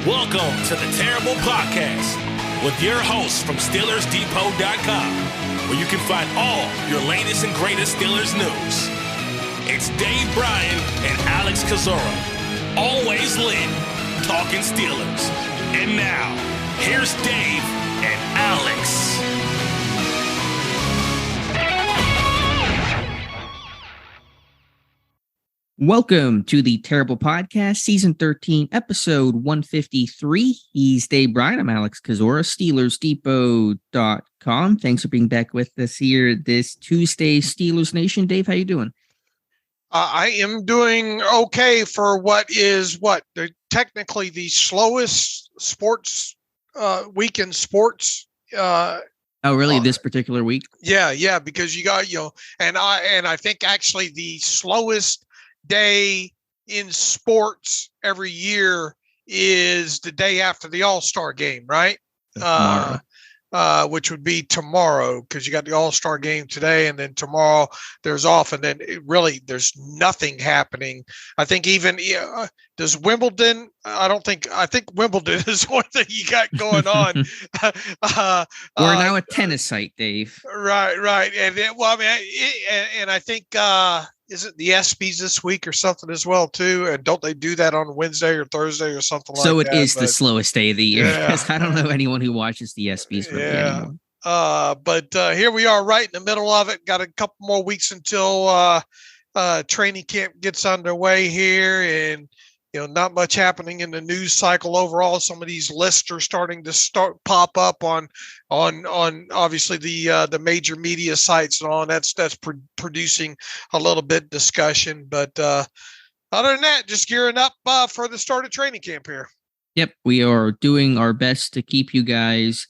Welcome to the Terrible Podcast with your hosts from SteelersDepot.com, where you can find all your latest and greatest Steelers news. It's Dave Bryan and Alex Kozora, always lit, talking Steelers. And now, here's Dave and Alex. Welcome to the Terrible Podcast, Season 13, Episode 153. He's Dave Bryan. I'm Alex Kozora, SteelersDepot.com. Thanks for being back with us here this Tuesday, Steelers Nation. Dave, how you doing? I am doing okay for technically the slowest sports week in sports. Oh, really? This particular week? Yeah, because you got, and I think actually the slowest day in sports every year is the day after the All-Star game, right? Which would be tomorrow, because you got the All-Star game today, and then tomorrow there's off, and then there's nothing happening. I think even does Wimbledon? I think Wimbledon is one thing you got going on. We're now a tennis site, Dave. Right, and then, I think is it the ESPYs this week or something as well too? And don't they do that on Wednesday or Thursday or something like that? So it is the slowest day of the year, because I don't know anyone who watches the ESPYs anymore. But here we are right in the middle of it. Got a couple more weeks until training camp gets underway here, and not much happening in the news cycle overall. Some of these lists are starting to pop up on obviously the major media sites and all. And that's producing a little bit discussion. But other than that, just gearing up for the start of training camp here. Yep, we are doing our best to keep you guys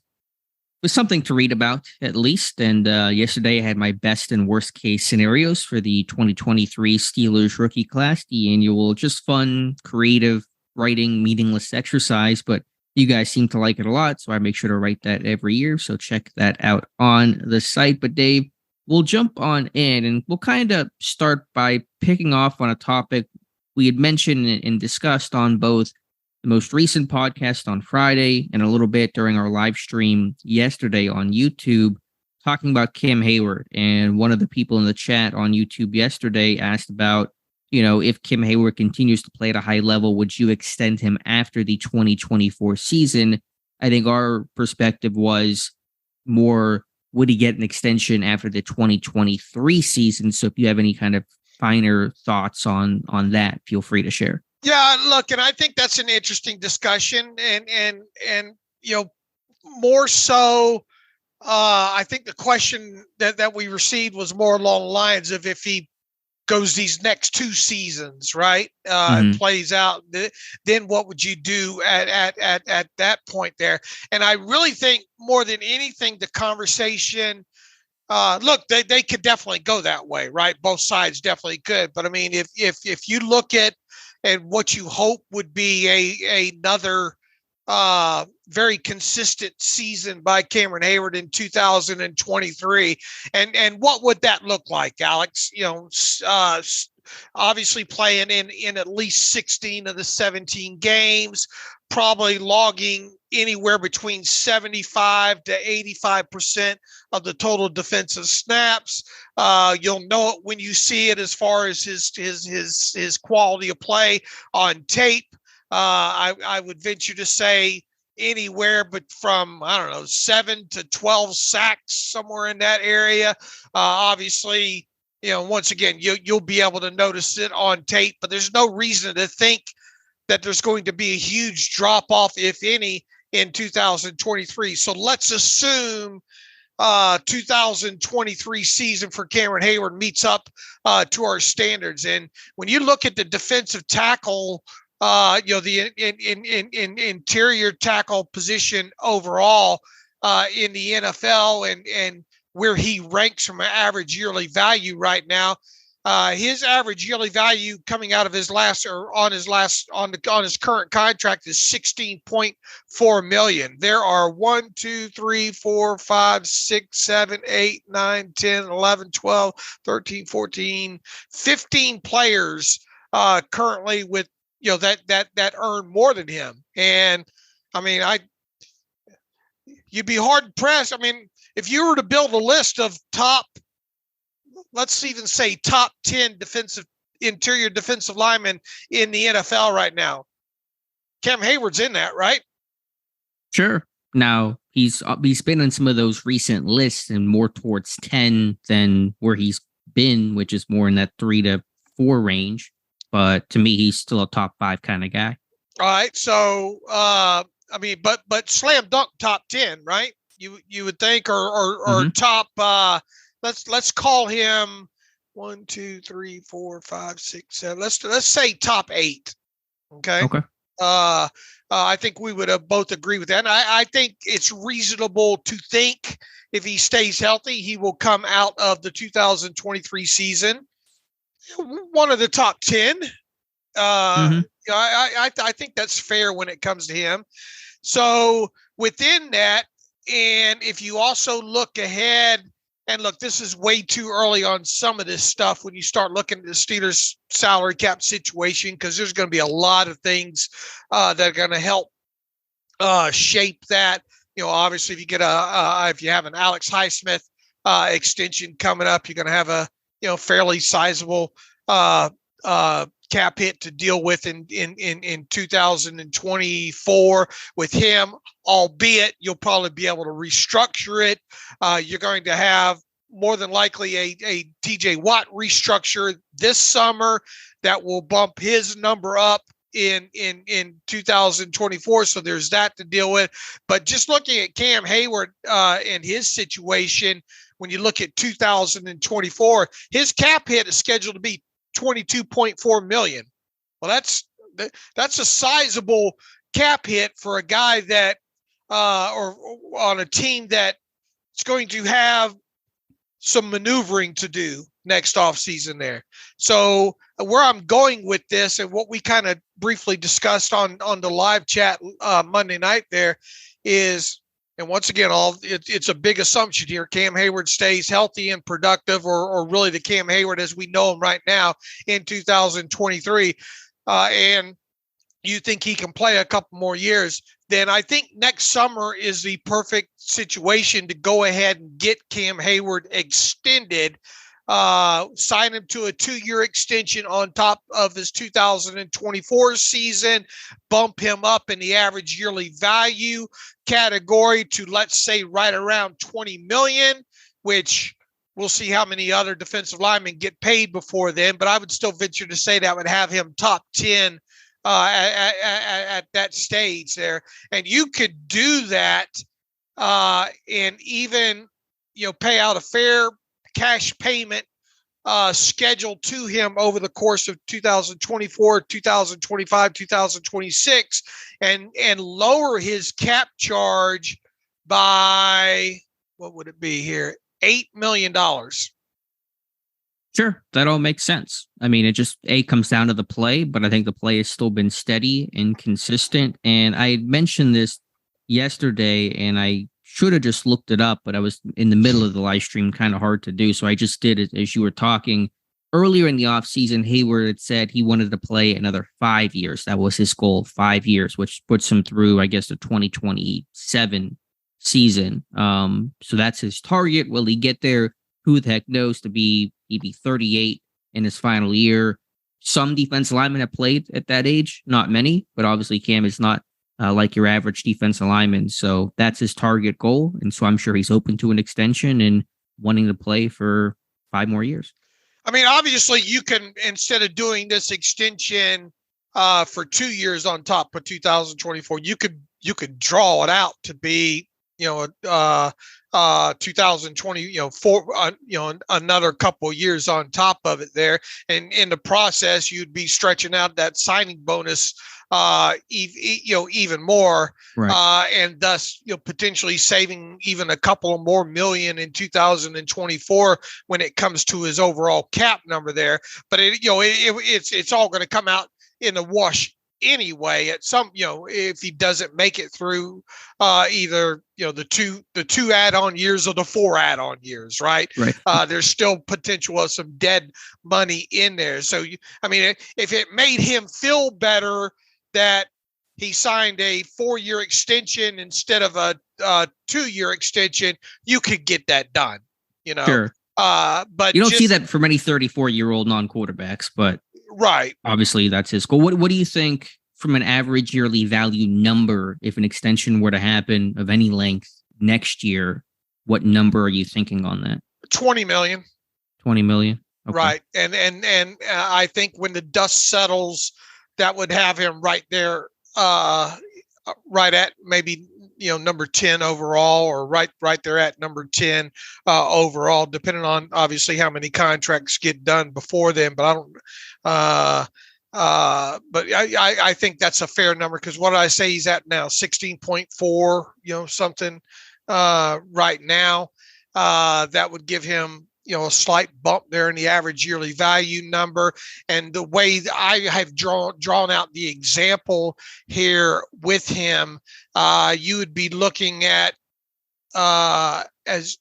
with something to read about, at least. And yesterday I had my best and worst case scenarios for the 2023 Steelers rookie class, the annual just fun, creative writing, meaningless exercise. But you guys seem to like it a lot, so I make sure to write that every year. So check that out on the site. But Dave, we'll jump on in, and we'll kind of start by picking off on a topic we had mentioned and discussed on both the most recent podcast on Friday and a little bit during our live stream yesterday on YouTube, talking about Cam Heyward. And one of the people in the chat on YouTube yesterday asked about, if Cam Heyward continues to play at a high level, would you extend him after the 2024 season? I think our perspective was more, would he get an extension after the 2023 season? So if you have any kind of finer thoughts on that, feel free to share. Yeah, look, and I think that's an interesting discussion, and more so, I think the question that we received was more along the lines of if he goes these next two seasons, right, and plays out, then what would you do at that point there? And I really think more than anything, the conversation. Look, they could definitely go that way, right? Both sides definitely could, but I mean, if you look at and what you hope would be another very consistent season by Cameron Heyward in 2023. And what would that look like, Alex? Obviously playing in at least 16 of the 17 games, probably logging anywhere between 75 to 85% of the total defensive snaps. You'll know it when you see it as far as his quality of play on tape. I would venture to say anywhere but from, 7 to 12 sacks, somewhere in that area. Obviously, once again, you'll be able to notice it on tape, but there's no reason to think that there's going to be a huge drop off, if any, in 2023. So let's assume 2023 season for Cameron Heyward meets up to our standards. And when you look at the defensive tackle, the interior tackle position overall in the NFL, and where he ranks from an average yearly value right now, his average yearly value coming out of his on his current contract is $16.4 million. There are 1, 2, 3, 4, 5, 6, 7, 8, 9, 10, 11, 12, 13, 14, 15 players currently with that earn more than him. And I mean, you'd be hard pressed. I mean, if you were to build a list of let's even say top 10 interior defensive linemen in the NFL right now, Cam Heyward's in that, right? Sure. Now he's been on some of those recent lists and more towards 10 than where he's been, which is more in that 3 to 4 range. But to me, he's still a top 5 kind of guy. All right. So, I mean, but slam dunk top 10, right? You would think, or top, let's call him 1, 2, 3, 4, 5, 6, 7. Let's say top 8. Okay. Okay. I think we would have both agree with that. And I think it's reasonable to think if he stays healthy, he will come out of the 2023 season one of the top 10. I think that's fair when it comes to him. So within that, and if you also look ahead, and look, this is way too early on some of this stuff when you start looking at the Steelers salary cap situation, because there's going to be a lot of things that are going to help shape that. Obviously, if you get if you have an Alex Highsmith extension coming up, you're going to have a fairly sizable cap hit to deal with in 2024 with him, albeit you'll probably be able to restructure it. You're going to have more than likely a TJ Watt restructure this summer that will bump his number up in 2024. So there's that to deal with. But just looking at Cam Heyward and his situation, when you look at 2024, his cap hit is scheduled to be $22.4 million. Well, that's a sizable cap hit for a guy that or on a team that is going to have some maneuvering to do next offseason there. So where I'm going with this, and what we kind of briefly discussed on the live chat Monday night there, is, and once again, it's a big assumption here, Cam Heyward stays healthy and productive, or really the Cam Heyward as we know him right now in 2023, and you think he can play a couple more years, then I think next summer is the perfect situation to go ahead and get Cam Heyward extended, sign him to a 2-year extension on top of his 2024 season, bump him up in the average yearly value category to, let's say, right around $20 million, which we'll see how many other defensive linemen get paid before then. But I would still venture to say that would have him top 10 at that stage there. And you could do that and even, pay out a fair cash payment schedule to him over the course of 2024, 2025, 2026, and lower his cap charge by, what would it be here? $8 million. Sure, that all makes sense. I mean, it just comes down to the play, but I think the play has still been steady and consistent. And I mentioned this yesterday, and I should have just looked it up, but I was in the middle of the live stream, kind of hard to do. So I just did it as you were talking. Earlier in the offseason, Heyward had said he wanted to play another 5 years. That was his goal, 5 years, which puts him through, I guess, the 2027 season. So that's his target. Will he get there? Who the heck knows? To be maybe 38 in his final year. Some defensive linemen have played at that age, not many, but obviously Cam is not like your average defensive lineman. So that's his target goal. And so I'm sure he's open to an extension and wanting to play for 5 more years. I mean, obviously you can, instead of doing this extension for 2 years on top of 2024, you could draw it out to be, 2020, another couple of years on top of it there. And in the process, you'd be stretching out that signing bonus, even more, right. And thus, potentially saving even a couple of more million in 2024 when it comes to his overall cap number there. But it's all going to come out in the wash anyway at some, if he doesn't make it through either, the two add-on years or the 4 add-on years, right? There's still potential of some dead money in there. So, if it made him feel better that he signed a 4-year extension instead of a 2-year extension, you could get that done, Sure. But you don't see that for many 34-year-old non-quarterbacks, but right. Obviously that's his goal. What do you think from an average yearly value number, if an extension were to happen of any length next year, what number are you thinking on that? 20 million. 20 million. Okay. Right. And I think when the dust settles, that would have him right there, right at maybe, number 10 overall, or right there at number 10 overall, depending on obviously how many contracts get done before then. But I think that's a fair number, because what did I say he's at now? 16.4, something right now. That would give him, a slight bump there in the average yearly value number. And the way that I have drawn out the example here with him, you would be looking at as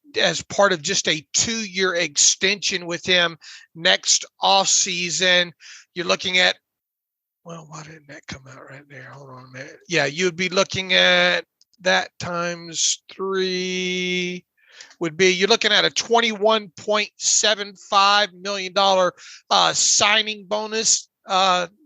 part of just a 2-year extension with him next off season. You're looking at, well, why didn't that come out right there? Hold on a minute. Yeah, you'd be looking at that times 3 would be, you're looking at a $21.75 million signing bonus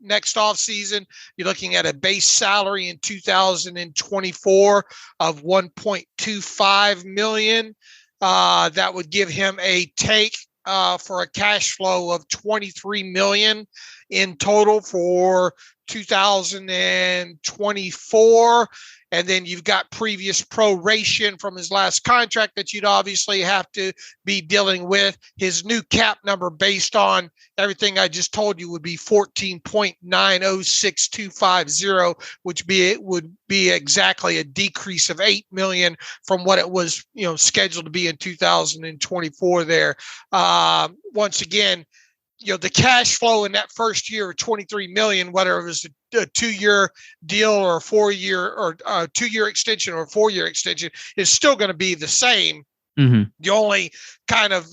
next offseason. You're looking at a base salary in 2024 of $1.25 million. That would give him a take for a cash flow of $23 million in total for 2024. And then you've got previous proration from his last contract that you'd obviously have to be dealing with. His new cap number, based on everything I just told you, would be 14.906250, which would be exactly a decrease of $8 million from what it was, scheduled to be in 2024 there. Once again, the cash flow in that first year of $23 million, whether it was a 2-year deal or a 4-year, or a 2-year extension or a 4-year extension, is still going to be the same. Mm-hmm. The only kind of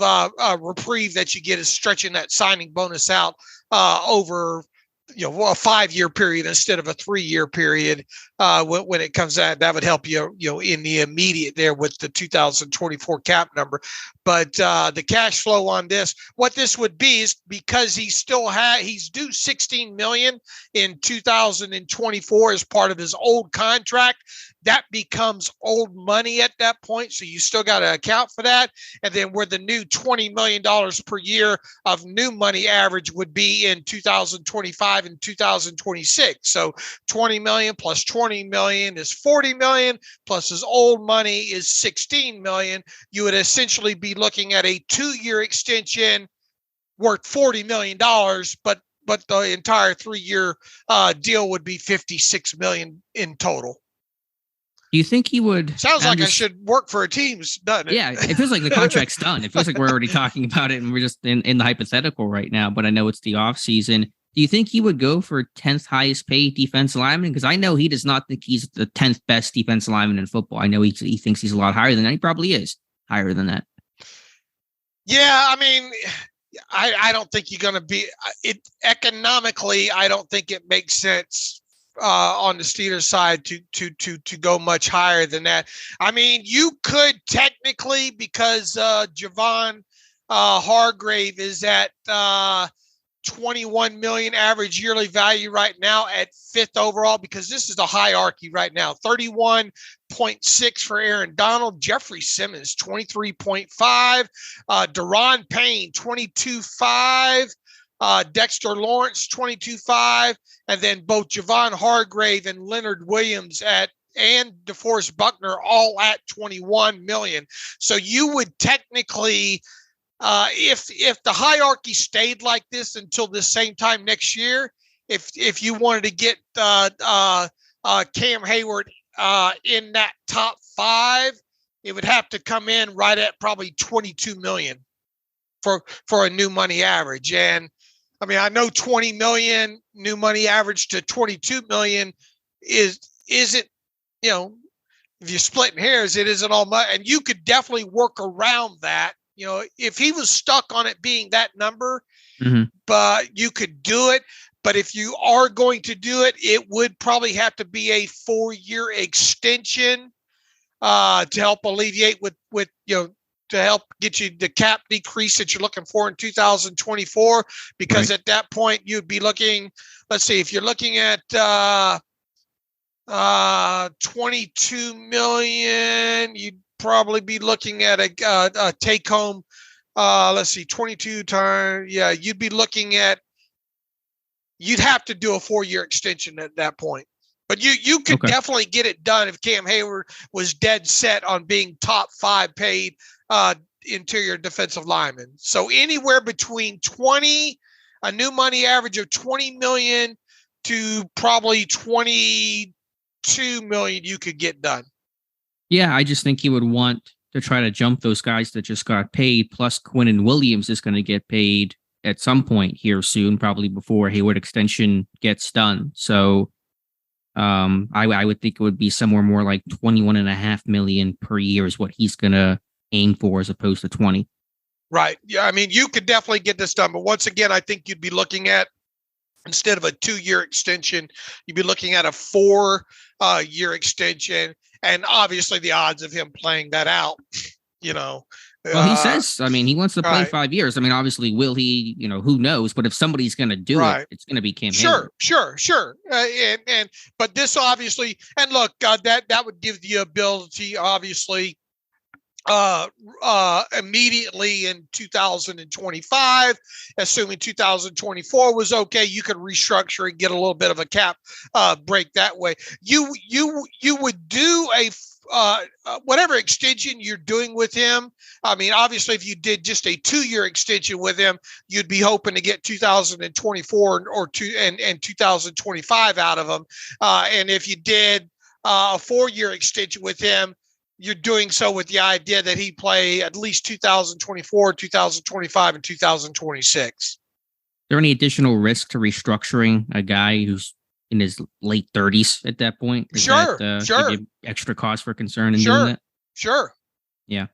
reprieve that you get is stretching that signing bonus out over a 5-year period instead of a 3-year period. When it comes out, that would help you, in the immediate there with the 2024 cap number. But the cash flow on this, what this would be, is because he's due $16 million in 2024 as part of his old contract. That becomes old money at that point. So you still got to account for that. And then where the new $20 million per year of new money average would be in 2025 and 2026. So 20 million plus 20 million is 40 million, plus his old money is 16 million. You would essentially be looking at a 2-year extension worth $40 million, but the entire 3-year deal would be $56 million in total. Do you think he would? Sounds like I should work for a team, doesn't it? Yeah, it feels like the contract's done. It feels like we're already talking about it and we're just in the hypothetical right now, but I know it's the off season. Do you think he would go for 10th highest paid defensive lineman? Because I know he does not think he's the 10th best defensive lineman in football. I know he thinks he's a lot higher than that. He probably is higher than that. Yeah, I don't think you're going to be it economically. I don't think it makes sense on the Steelers side to go much higher than that. You could technically, because Javon Hargrave is at 21 million average yearly value right now at 5th overall, because this is the hierarchy right now. 31.6 for Aaron Donald, Jeffrey Simmons 23.5, Daron Payne 22.5, Dexter Lawrence 22.5, and then both Javon Hargrave and Leonard Williams and DeForest Buckner all at 21 million. So you would technically, if the hierarchy stayed like this until the same time next year, if you wanted to get Cam Heyward in that top 5, it would have to come in right at probably 22 million for a new money average. And I mean, I know 20 million new money average to 22 million isn't, you know, if you're splitting hairs, it isn't all much. And you could definitely work around that. You know, if he was stuck on it being that number, but you could do it. But if you are going to do it, it would probably have to be a 4-year extension to help alleviate with, you know, to help get you the cap decrease that you're looking for in 2024, because at that point you'd be looking, let's see, if you're looking at 22 million, you'd probably be looking at a take home, let's see, 22 times. Yeah. You'd be looking at, you'd have to do a 4-year extension at that point. But you could definitely get it done if Cam Heyward was dead set on being top 5 paid interior defensive lineman. So anywhere between a new money average of 20 million to probably 22 million you could get done. Yeah, I just think he would want to try to jump those guys that just got paid. Plus, Quinnen Williams is going to get paid at some point here soon, probably before Heyward extension gets done. So I would think it would be somewhere more like 21.5 million per year is what he's going to aim for, as opposed to 20. Right. Yeah. I mean, you could definitely get this done, but once again, I think you'd be looking at, instead of a 2-year extension, you'd be looking at a 4-year extension. And obviously the odds of him playing that out, you know. Well, he says, I mean, he wants to play 5 years. I mean, obviously, will he, you know, who knows? But if somebody's going to do it, it's going to be Cam Hayward. Sure. But this obviously, and look, that would give the ability, obviously, immediately in 2025, assuming 2024 was okay, you could restructure and get a little bit of a cap break that way. You would do a whatever extension you're doing with him. I mean, obviously, if you did just a 2-year extension with him, you'd be hoping to get 2024 or 2025 out of him. And if you did a 4-year extension with him, you're doing so with the idea that he play at least 2024, 2025, and 2026. Is there any additional risk to restructuring a guy who's in his late 30s at that point? Sure. Extra cause for concern in doing that? Sure. Yeah.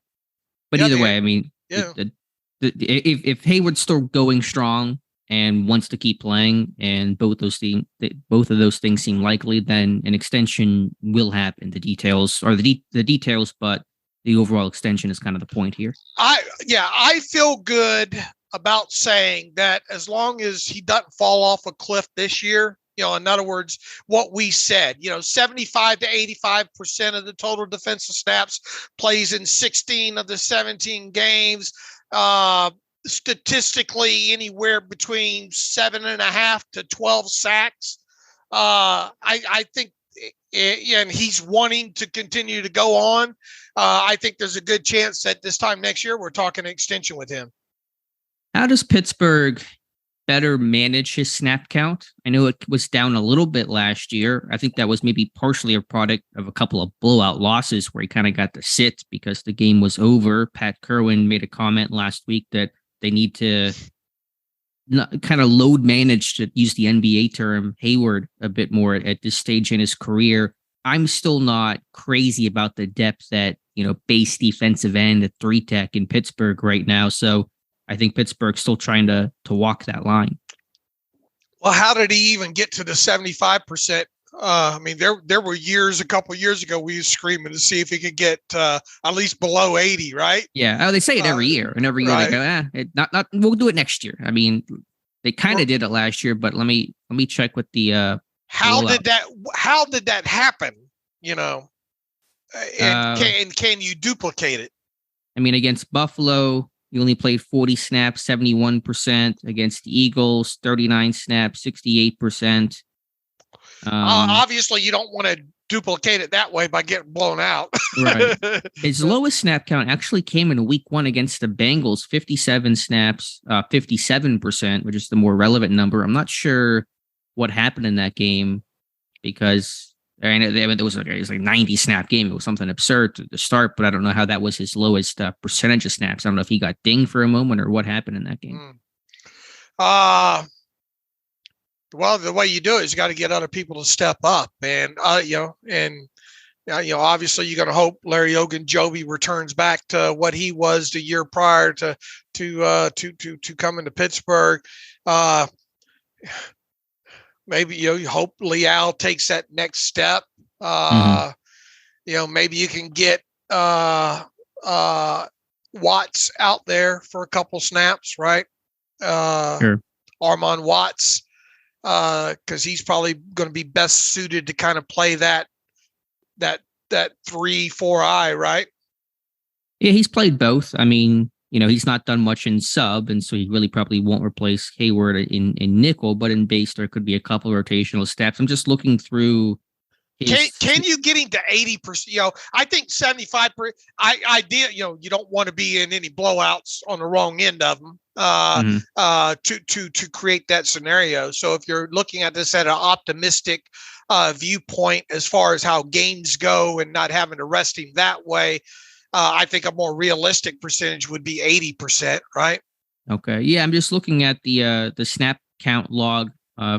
But either way, I mean, if Hayward's still going strong and wants to keep playing, and both of those things seem likely, then an extension will happen. The details, but the overall extension is kind of the point here. I feel good about saying that as long as he doesn't fall off a cliff this year, you know, in other words, what we said, you know, 75 to 85% of the total defensive snaps, plays in 16 of the 17 games, statistically anywhere between 7.5 to 12 sacks. I think, and he's wanting to continue to go on. I think there's a good chance that this time next year we're talking an extension with him. How does Pittsburgh better manage his snap count? I know it was down a little bit last year. I think that was maybe partially a product of a couple of blowout losses where he kind of got to sit because the game was over. Pat Kerwin made a comment last week that they need to kind of load manage, to use the NBA term, Hayward a bit more at this stage in his career. I'm still not crazy about the depth at, you know, base defensive end at 3-tech in Pittsburgh right now. So I think Pittsburgh's still trying to walk that line. Well, how did he even get to the 75%? I mean, there were years, a couple of years ago, we were screaming to see if he could get at least below 80, right? Yeah. Oh, they say it every year, and every year they go, we'll do it next year. I mean, they kind of did it last year, but let me check with the how did that happen? You know, and can you duplicate it? I mean, against Buffalo, he only played 40 snaps, 71%. Against the Eagles, 39 snaps, 68%. Obviously, you don't want to duplicate it that way by getting blown out. Right. His lowest snap count actually came in week 1 against the Bengals, 57 snaps, 57%, which is the more relevant number. I'm not sure what happened in that game, because it was like a 90 snap game. It was something absurd to start, but I don't know how that was his lowest percentage of snaps. I don't know if he got dinged for a moment or what happened in that game. Well, the way you do it is you got to get other people to step up, and obviously you're going to hope Larry Ogunjobi returns back to what he was the year prior to coming to Pittsburgh. Maybe you hope Leal takes that next step. Maybe you can get Watts out there for a couple snaps, right? Sure. Armon Watts, because he's probably going to be best suited to kind of play that 3-4-eye, right? Yeah, he's played both. I mean, he's not done much in sub, and so he really probably won't replace Heyward in nickel, but in base, there could be a couple of rotational steps. I'm just looking through. Can you get him to 80%? I think 75%. You don't want to be in any blowouts on the wrong end of them to create that scenario. So if you're looking at this at an optimistic viewpoint as far as how games go and not having to rest him that way, I think a more realistic percentage would be 80%, right? Okay. Yeah, I'm just looking at the snap count log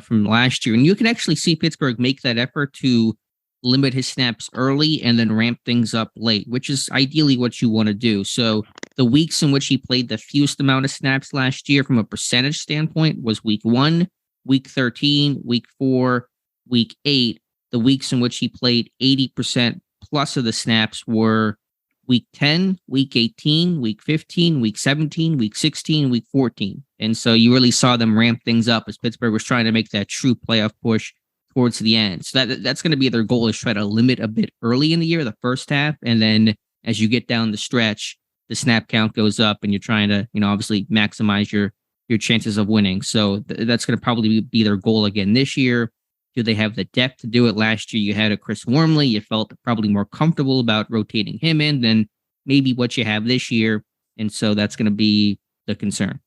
from last year, and you can actually see Pittsburgh make that effort to limit his snaps early and then ramp things up late, which is ideally what you want to do. So the weeks in which he played the fewest amount of snaps last year from a percentage standpoint was week 1, week 13, week 4, week 8. The weeks in which he played 80% plus of the snaps were week 10, week 18, week 15, week 17, week 16, week 14. And so you really saw them ramp things up as Pittsburgh was trying to make that true playoff push towards the end. So that's going to be their goal, is try to limit a bit early in the year, the first half. And then as you get down the stretch, the snap count goes up and you're trying to, obviously maximize your chances of winning. So that's going to probably be their goal again this year. Do they have the depth to do it? Last year, you had a Chris Wormley. You felt probably more comfortable about rotating him in than maybe what you have this year. And so that's going to be the concern.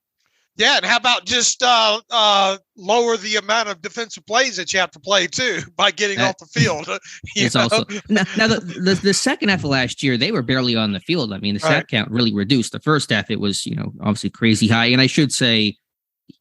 Yeah, and how about just lower the amount of defensive plays that you have to play too by getting off the field? It's also now the second half of last year, they were barely on the field. I mean, the snap count really reduced. The first half, it was obviously crazy high, and I should say,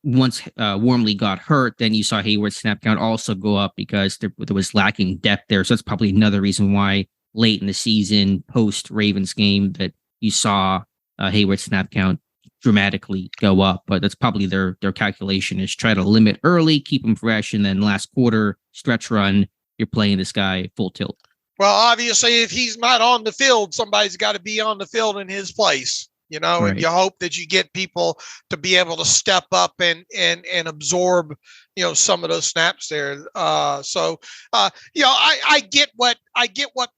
once Wormley got hurt, then you saw Heyward's snap count also go up because there was lacking depth there. So that's probably another reason why late in the season, post Ravens game, that you saw Heyward's snap count dramatically go up. But that's probably their calculation, is try to limit early, keep him fresh, and then last quarter stretch run, you're playing this guy full tilt. Well, obviously, if he's not on the field, somebody's got to be on the field in his place. Right. And you hope that you get people to be able to step up and absorb, some of those snaps there. I get what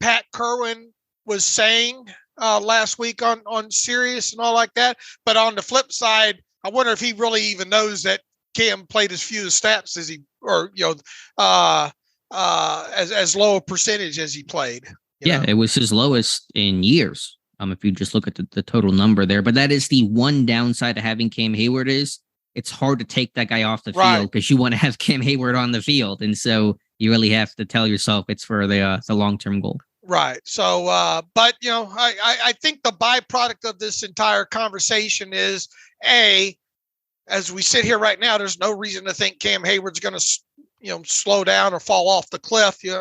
Pat Kerwin was saying last week on Sirius and all like that. But on the flip side, I wonder if he really even knows that Cam played as few snaps as he, or as low a percentage as he played. It was his lowest in years. If you just look at the total number there, but that is the one downside of having Cam Heyward, is it's hard to take that guy off the field because you want to have Cam Heyward on the field. And so you really have to tell yourself it's for the long-term goal. Right. So, but I think the byproduct of this entire conversation is, as we sit here right now, there's no reason to think Cam Heyward's going to, slow down or fall off the cliff, in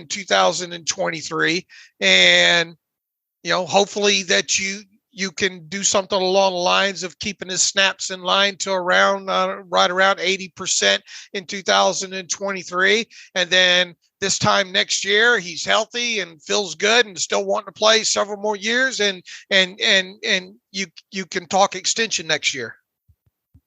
2023. And, hopefully that you can do something along the lines of keeping his snaps in line to around right around 80% in 2023. And then this time next year, he's healthy and feels good and still wanting to play several more years. And you can talk extension next year.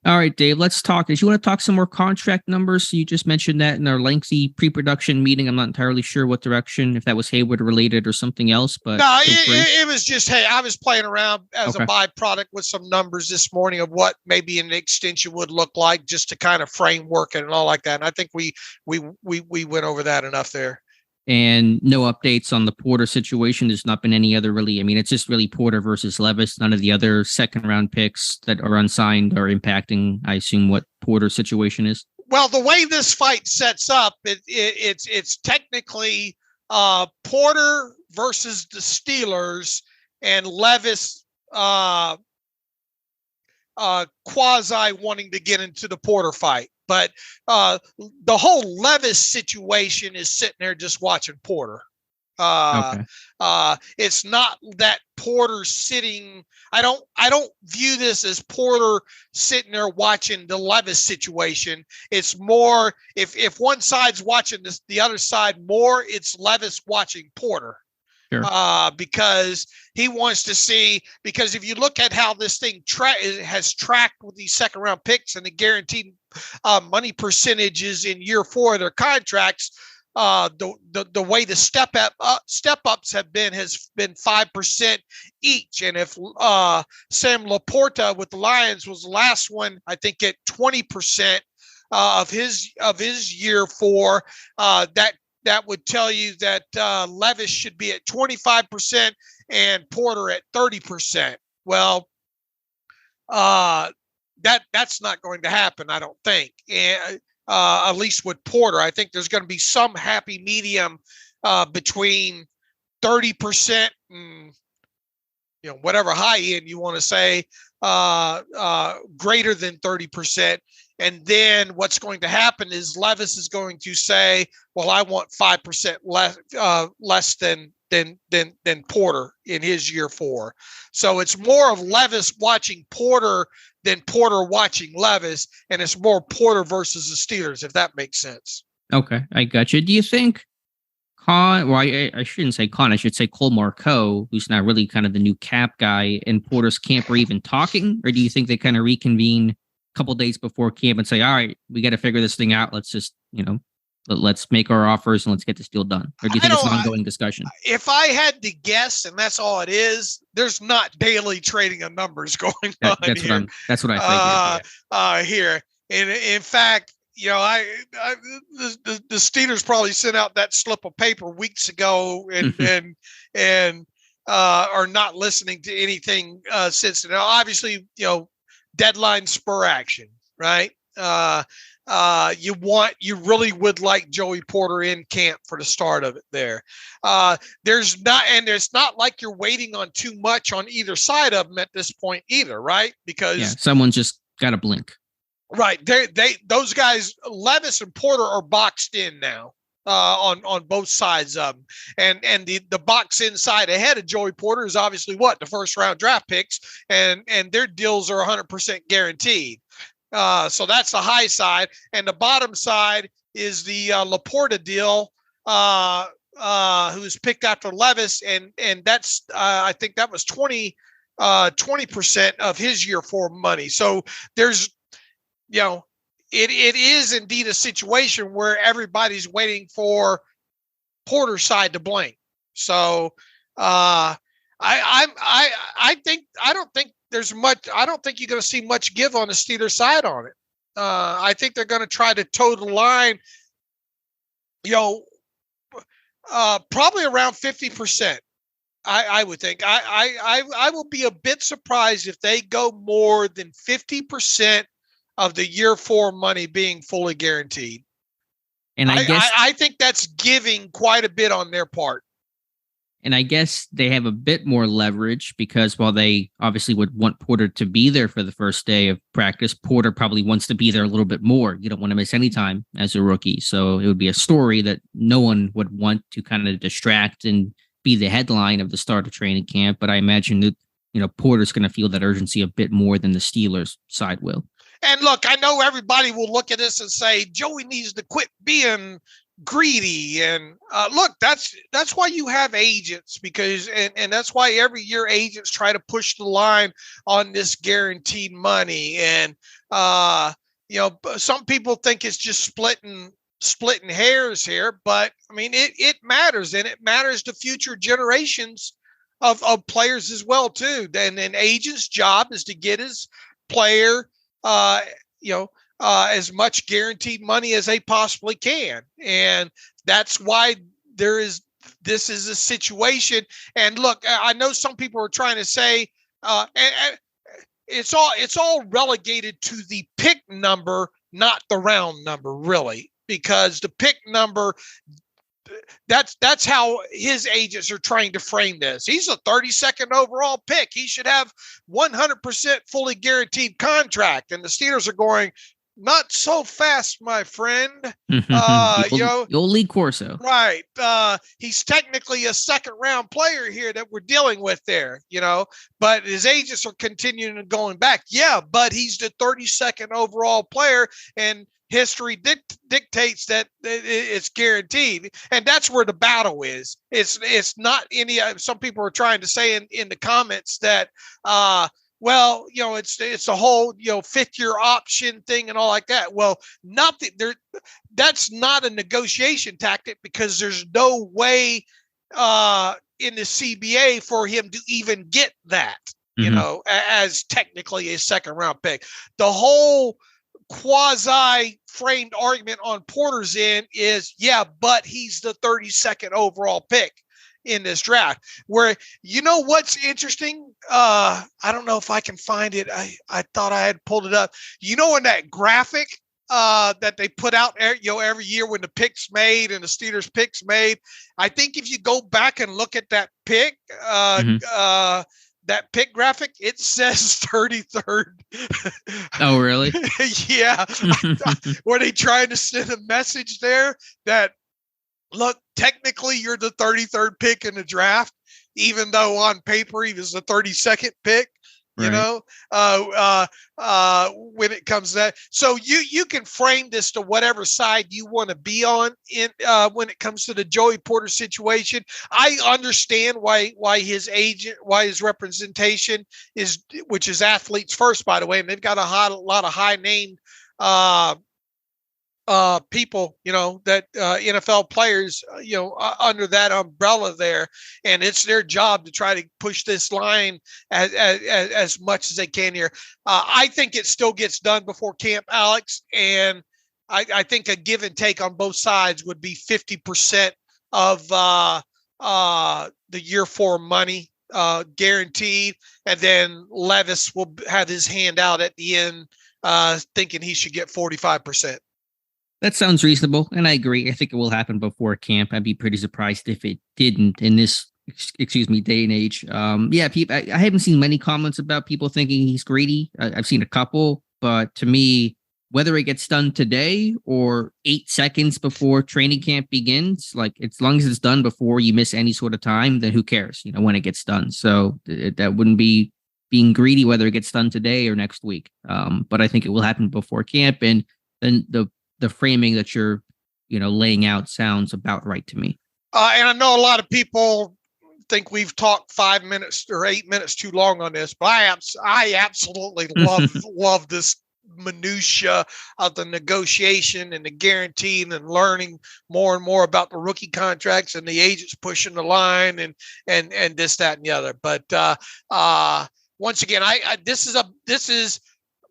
All right, Dave, let's talk. Did you want to talk some more contract numbers? You just mentioned that in our lengthy pre-production meeting. I'm not entirely sure what direction, if that was Heyward related or something else. But no, it was just, I was playing around as a byproduct with some numbers this morning of what maybe an extension would look like, just to kind of framework it and all like that. And I think we went over that enough there. And no updates on the Porter situation. There's not been any other really. I mean, it's just really Porter versus Levis. None of the other second-round picks that are unsigned are impacting, I assume, what Porter's situation is. Well, the way this fight sets up, it's technically Porter versus the Steelers and Levis quasi wanting to get into the Porter fight. But the whole Levis situation is sitting there just watching Porter. Okay. It's not that Porter sitting. I don't view this as Porter sitting there watching the Levis situation. It's more if one side's watching this, the other side more, it's Levis watching Porter. Sure. Because he wants to see, because if you look at how this thing has tracked with these second round picks and the guaranteed money percentages in year 4 of their contracts, the way the step ups have been has been 5% each. And if Sam Laporta with the Lions was the last one, I think at 20% of his year 4, that would tell you that Levis should be at 25% and Porter at 30%. Well, that's not going to happen, I don't think. And at least with Porter, I think there's going to be some happy medium between 30% and whatever high end you want to say, greater than 30%. And then what's going to happen is Levis is going to say, well, I want 5% less than Porter in his year 4. So it's more of Levis watching Porter than Porter watching Levis. And it's more Porter versus the Steelers, if that makes sense. Okay, I got you. Do you think I shouldn't say I should say Cole Marceau, who's not really kind of the new cap guy, and Porter's camp are even talking? Or do you think they kind of reconvene couple days before camp and say, all right, we got to figure this thing out. Let's just, let's make our offers and let's get this deal done? Or do you think it's an ongoing discussion? If I had to guess, and that's all it is, there's not daily trading of numbers going on here. That's what I think. Here. And in fact, the Steelers probably sent out that slip of paper weeks ago and are not listening to anything since then. Now, obviously, deadline spur action, right? You really would like Joey Porter in camp for the start of it there. There's not like you're waiting on too much on either side of them at this point either, right? Because someone just got to blink. Right. Those guys, Levis and Porter, are boxed in now. On both sides of them, and the box inside ahead of Joey Porter is obviously the first round draft picks, and their deals are 100% guaranteed. So that's the high side, and the bottom side is the Laporta deal, who's picked after Levis, and that's I think that was 20% of his year 4 money. So there's It is indeed a situation where everybody's waiting for Porter's side to blink. So I don't think there's much. I don't think you're going to see much give on the Steelers side on it. I think they're going to try to toe the line. Probably around 50%. I would think. I will be a bit surprised if they go more than 50% of the year 4 money being fully guaranteed. And I think that's giving quite a bit on their part. And I guess they have a bit more leverage because while they obviously would want Porter to be there for the first day of practice, Porter probably wants to be there a little bit more. You don't want to miss any time as a rookie. So it would be a story that no one would want to kind of distract and be the headline of the start of training camp. But I imagine that, Porter's going to feel that urgency a bit more than the Steelers side will. And look, I know everybody will look at this and say, Joey needs to quit being greedy. And look, that's why you have agents, because and that's why every year agents try to push the line on this guaranteed money. And some people think it's just splitting hairs here, but I mean it matters, and it matters to future generations of players as well too. And an agent's job is to get his player as much guaranteed money as they possibly can. And that's why this is a situation. And look, I know some people are trying to say, and it's all relegated to the pick number, not the round number, really, because the pick number, that's how his agents are trying to frame this. He's a 32nd overall pick. He should have 100% fully guaranteed contract. And the Steelers are going, not so fast, my friend. The old Lee Corso. Right. He's technically a second round player here that we're dealing with there, but his agents are continuing going back. Yeah, but he's the 32nd overall player, and history dictates that it's guaranteed. And that's where the battle is. It's not any, some people are trying to say in the comments that, well, it's the whole, fifth year option thing and all like that. Well, nothing there. That's not a negotiation tactic, because there's no way in the CBA for him to even get that, as technically a second round pick. The whole quasi framed argument on Porter's end is, yeah, but he's the 32nd overall pick in this draft. Where, what's interesting, I don't know if I can find it. I thought I had pulled it up. In that graphic that they put out every year when the pick's made and the Steelers picks made, I think if you go back and look at that pick, that pick graphic, it says 33rd. Oh, really? Yeah. Were they trying to send a message there that, look, technically you're the 33rd pick in the draft, even though on paper he was the 32nd pick, right. When it comes to that. So you can frame this to whatever side you want to be on when it comes to the Joey Porter situation. I understand why his agent, why his representation is, which is athletes first, by the way, and they've got a lot of high named people, that NFL players, under that umbrella there, and it's their job to try to push this line as much as they can here. I think it still gets done before camp, Alex, and I think a give and take on both sides would be 50% of the year 4 money guaranteed, and then Levis will have his hand out at the end, thinking he should get 45%. That sounds reasonable, and I agree. I think it will happen before camp. I'd be pretty surprised if it didn't in this, day and age. People, I haven't seen many comments about people thinking he's greedy. I've seen a couple, but to me, whether it gets done today or 8 seconds before training camp begins, like, as long as it's done before you miss any sort of time, then who cares, when it gets done. So that wouldn't be being greedy, whether it gets done today or next week. But I think it will happen before camp, and then the framing that you're, laying out sounds about right to me. And I know a lot of people think we've talked 5 minutes or 8 minutes too long on this, but I absolutely love this minutia of the negotiation and the guaranteeing and learning more and more about the rookie contracts and the agents pushing the line and this, that, and the other. But once again, this is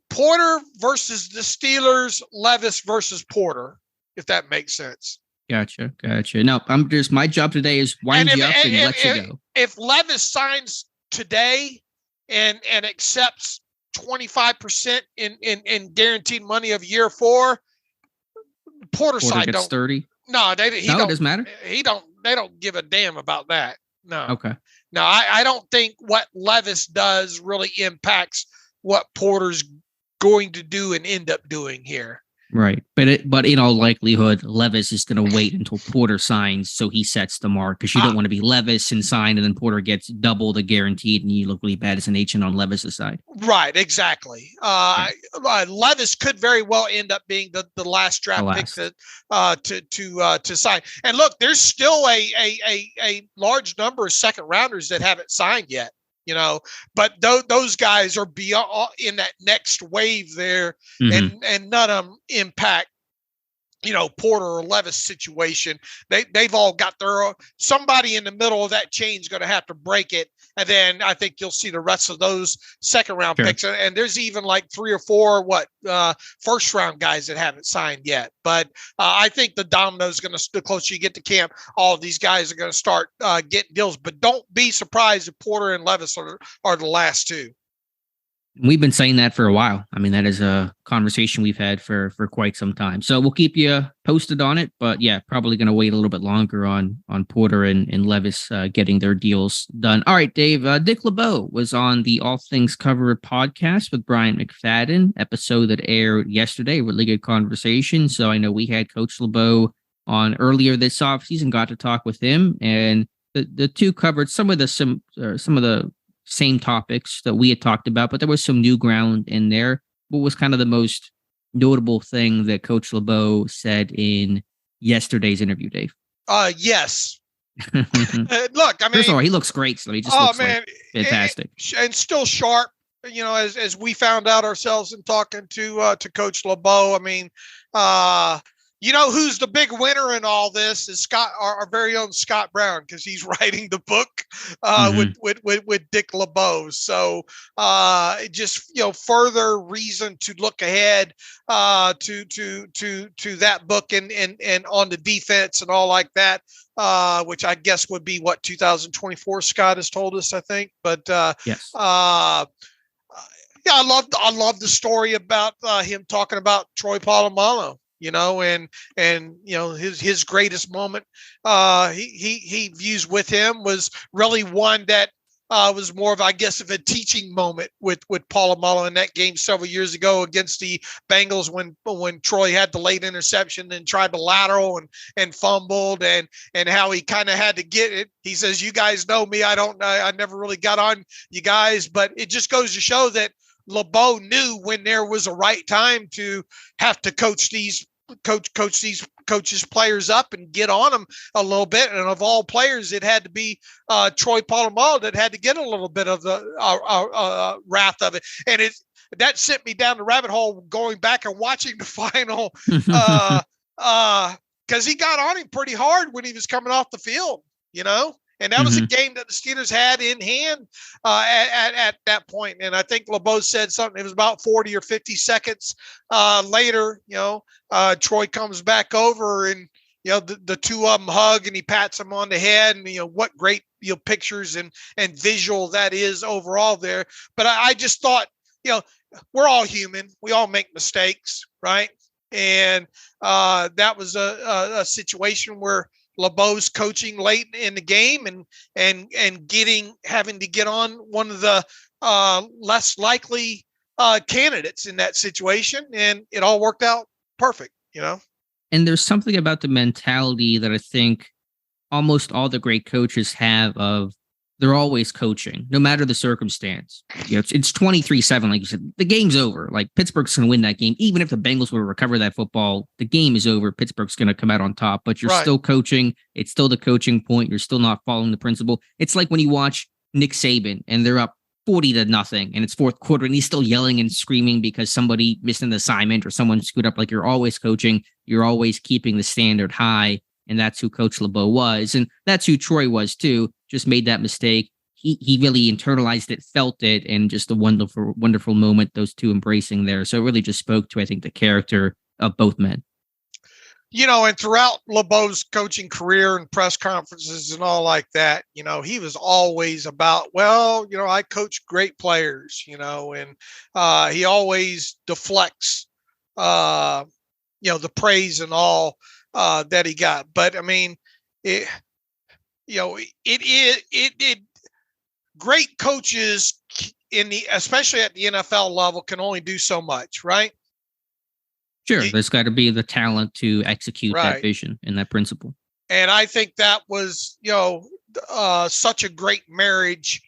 Porter versus the Steelers, Levis versus Porter, if that makes sense. Gotcha. No, my job today is wind you up and let you go. If Levis signs today and accepts 25% in guaranteed money of year 4, Porter side gets don't 30. No, it doesn't matter. They don't give a damn about that. No. Okay. No, I don't think what Levis does really impacts what Porter's going to do and end up doing here. Right. But in all likelihood, Levis is going to wait until Porter signs, so he sets the mark, because you don't want to be Levis and sign, and then Porter gets double the guaranteed, and you look really bad as an agent on Levis's side. Right. Exactly. Levis could very well end up being the last draft pick to sign. And look, there's still a large number of second rounders that haven't signed yet. But those guys are beyond in that next wave there, and none of them impact, Porter or Levis situation. They've all got somebody in the middle of that chain is going to have to break it. And then I think you'll see the rest of those second round picks. And there's even like 3 or 4, first round guys that haven't signed yet. But I think the domino is the closer you get to camp, all of these guys are going to start getting deals. But don't be surprised if Porter and Levis are the last 2. We've been saying that for a while. I mean, that is a conversation we've had for quite some time. So we'll keep you posted on it. But yeah, probably going to wait a little bit longer on Porter and Levis getting their deals done. All right, Dave. Dick LeBeau was on the All Things Covered podcast with Brian McFadden, episode that aired yesterday. Really good conversation. So I know we had Coach LeBeau on earlier this offseason, got to talk with him, and the two covered some of the same topics that we had talked about, but there was some new ground in there. What was kind of the most notable thing that Coach LeBeau said in yesterday's interview, Dave? Yes. Look, I mean, first of all, he looks great. So he just looks like fantastic and still sharp. You know, as we found out ourselves in talking to Coach LeBeau. I mean, you know who's the big winner in all this is Scott, our very own Scott Brown, because he's writing the book with Dick LeBeau. So just further reason to look ahead to that book and on the defense and all like that, which I guess would be what 2024 Scott has told us, I think. But yes. Yeah, I love the story about him talking about Troy Polamalu. And his greatest moment he views with him was really one that was more of, I guess, of a teaching moment with Polamalu in that game several years ago against the Bengals when Troy had the late interception and tried to lateral and fumbled and how he kind of had to get it. He says, "You guys know me. I never really got on you guys," but it just goes to show that LeBeau knew when there was a right time to have to coach these players up and get on them a little bit. And of all players, it had to be Troy Polamalu that had to get a little bit of the wrath of it. And that sent me down the rabbit hole going back and watching the final because he got on him pretty hard when he was coming off the field, And that was a game that the Steelers had in hand at that point. And I think LeBeau said something. It was about 40 or 50 seconds later, Troy comes back over and, the two of them hug and he pats him on the head. And, what great pictures and visual that is overall there. But I just thought, we're all human. We all make mistakes, right? And that was a situation where LeBeau's coaching late in the game and having to get on one of the less likely candidates in that situation, and it all worked out perfect, And there's something about the mentality that I think almost all the great coaches have of they're always coaching, no matter the circumstance. It's 23-7, like you said. The game's over. Like Pittsburgh's going to win that game. Even if the Bengals will recover that football, the game is over. Pittsburgh's going to come out on top, but you're still coaching. It's still the coaching point. You're still not following the principle. It's like when you watch Nick Saban and they're up 40-0 and it's fourth quarter and he's still yelling and screaming because somebody missed an assignment or someone screwed up. Like you're always coaching. You're always keeping the standard high. And that's who Coach LeBeau was. And that's who Troy was too. Just made that mistake. He really internalized it, felt it, and just a wonderful, wonderful moment, those two embracing there. So it really just spoke to, I think, the character of both men. And throughout LeBeau's coaching career and press conferences and all like that, he was always about, I coach great players, and he always deflects, the praise and all that he got. But I mean, great coaches especially at the NFL level can only do so much, right? Sure. There's got to be the talent to execute that vision and that principle. And I think that was, such a great marriage,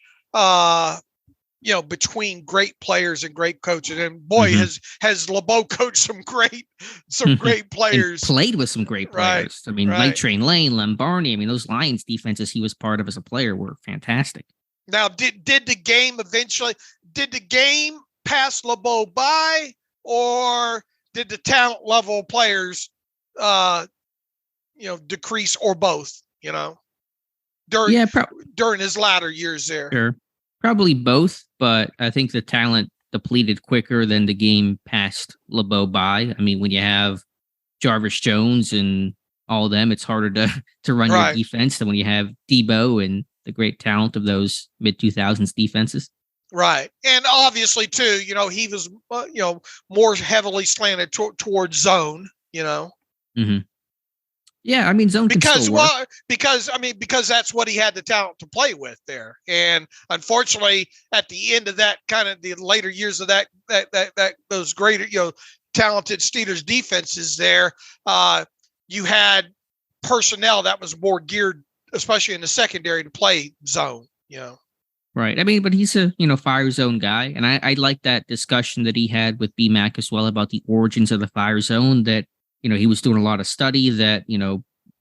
between great players and great coaches. And boy, has LeBeau coached some great players. And played with some great players. Right. I mean, Light Train Lane, Lombardi. I mean, those Lions defenses he was part of as a player were fantastic. Now, did the game pass LeBeau by, or did the talent level players, decrease, or both, during his latter years there? Sure. Probably both, but I think the talent depleted quicker than the game passed LeBeau by. I mean, when you have Jarvis Jones and all of them, it's harder to run your defense than when you have Debo and the great talent of those mid-2000s defenses. Right. And obviously, too, he was, more heavily slanted towards zone, Mm-hmm. Yeah, I mean, zone can still work. Because that's what he had the talent to play with there. And unfortunately, at the end of that, kind of the later years of that those greater, talented Steelers defenses there, you had personnel that was more geared, especially in the secondary, to play zone, Right. I mean, but he's a, fire zone guy. And I like that discussion that he had with BMAC as well about the origins of the fire zone, that, he was doing a lot of study that,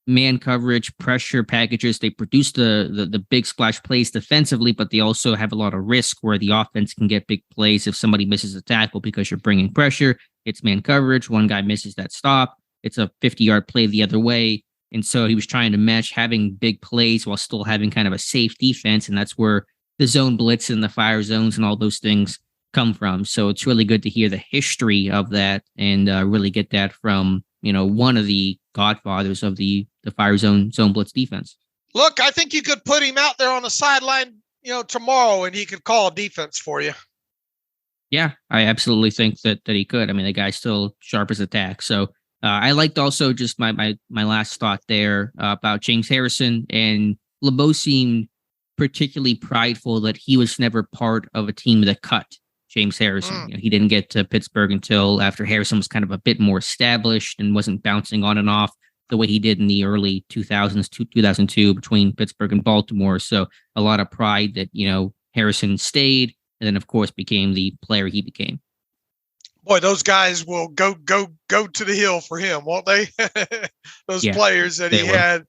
man coverage, pressure packages, they produce the big splash plays defensively, but they also have a lot of risk where the offense can get big plays if somebody misses a tackle because you're bringing pressure. It's man coverage. One guy misses that stop. It's a 50-yard play the other way. And so he was trying to match having big plays while still having kind of a safe defense. And that's where the zone blitz and the fire zones and all those things come from. So it's really good to hear the history of that and really get that from, one of the godfathers of the fire zone blitz defense. Look, I think you could put him out there on the sideline, tomorrow, and he could call defense for you. Yeah, I absolutely think that he could. I mean, the guy's still sharp as a tack. So I liked also just my last thought there about James Harrison, and LeBeau seemed particularly prideful that he was never part of a team that cut James Harrison. He didn't get to Pittsburgh until after Harrison was kind of a bit more established and wasn't bouncing on and off the way he did in the early 2000s, 2002 between Pittsburgh and Baltimore. So a lot of pride that, Harrison stayed and then, of course, became the player he became. Boy, those guys will go to the hill for him, won't they? Those players that he had,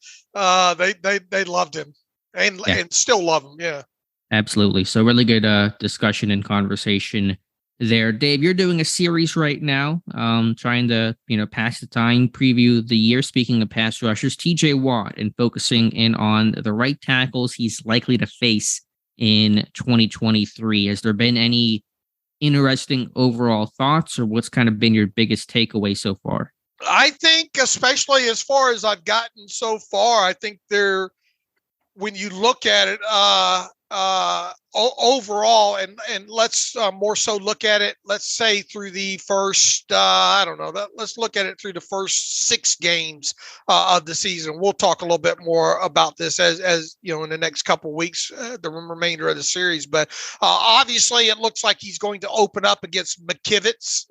they loved him and still love him. Yeah, absolutely. So really good discussion and conversation there. Dave, you're doing a series right now, trying to pass the time, preview the year. Speaking of pass rushers, TJ Watt, and focusing in on the right tackles he's likely to face in 2023. Has there been any interesting overall thoughts, or what's kind of been your biggest takeaway so far? I think, especially as far as I've gotten so far, I think when you look at it overall, and let's more so look at it, let's say through the first, let's look at it through the first 6 games of the season. We'll talk a little bit more about this as in the next couple of weeks, the remainder of the series. But obviously, it looks like he's going to open up against McKivitz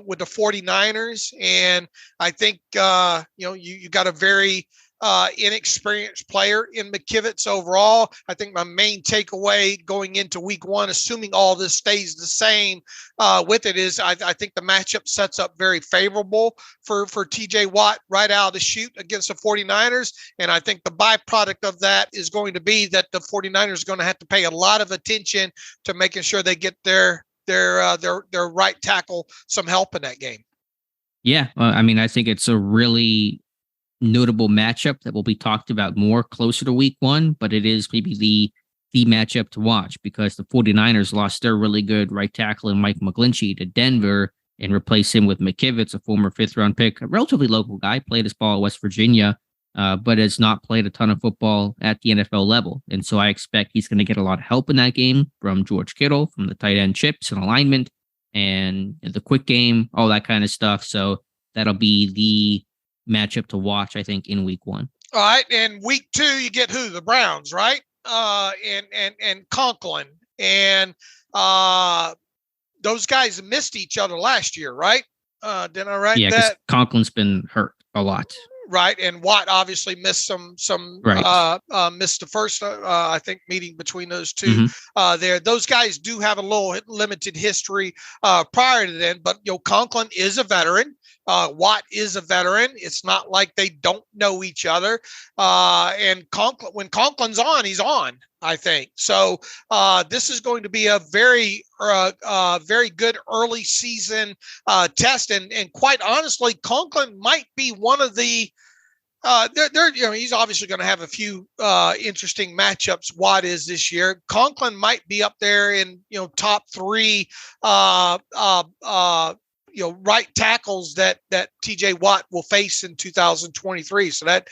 with the 49ers. And I think, you got a very inexperienced player in McKivitz overall. I think my main takeaway going into week 1, assuming all this stays the same with it, is I think the matchup sets up very favorable for TJ Watt right out of the chute against the 49ers. And I think the byproduct of that is going to be that the 49ers are going to have to pay a lot of attention to making sure they get their right tackle some help in that game. Yeah, I think it's a really notable matchup that will be talked about more closer to week 1, but it is maybe the matchup to watch because the 49ers lost their really good right tackle in Mike McGlinchey to Denver and replaced him with McKivitz, a former 5th-round pick, a relatively local guy, played his ball at West Virginia, but has not played a ton of football at the NFL level. And so I expect he's going to get a lot of help in that game from George Kittle, from the tight end chips and alignment and the quick game, all that kind of stuff. So that'll be the matchup to watch, I think, in week 1. All right. And week 2, you get who? The Browns, right? And Conklin. And those guys missed each other last year, right? Didn't I write that? Yeah, Conklin's been hurt a lot. Right. And Watt obviously missed right. Missed the first, I think, meeting between those two there. Those guys do have a little limited history prior to then, but Conklin is a veteran. Watt is a veteran. It's not like they don't know each other. And when Conklin's on, he's on, I think. So this is going to be a very good early season test. And quite honestly, Conklin might be one of the he's obviously going to have a few interesting matchups. Watt is this year. Conklin might be up there in top 3 right tackles that TJ Watt will face in 2023. So that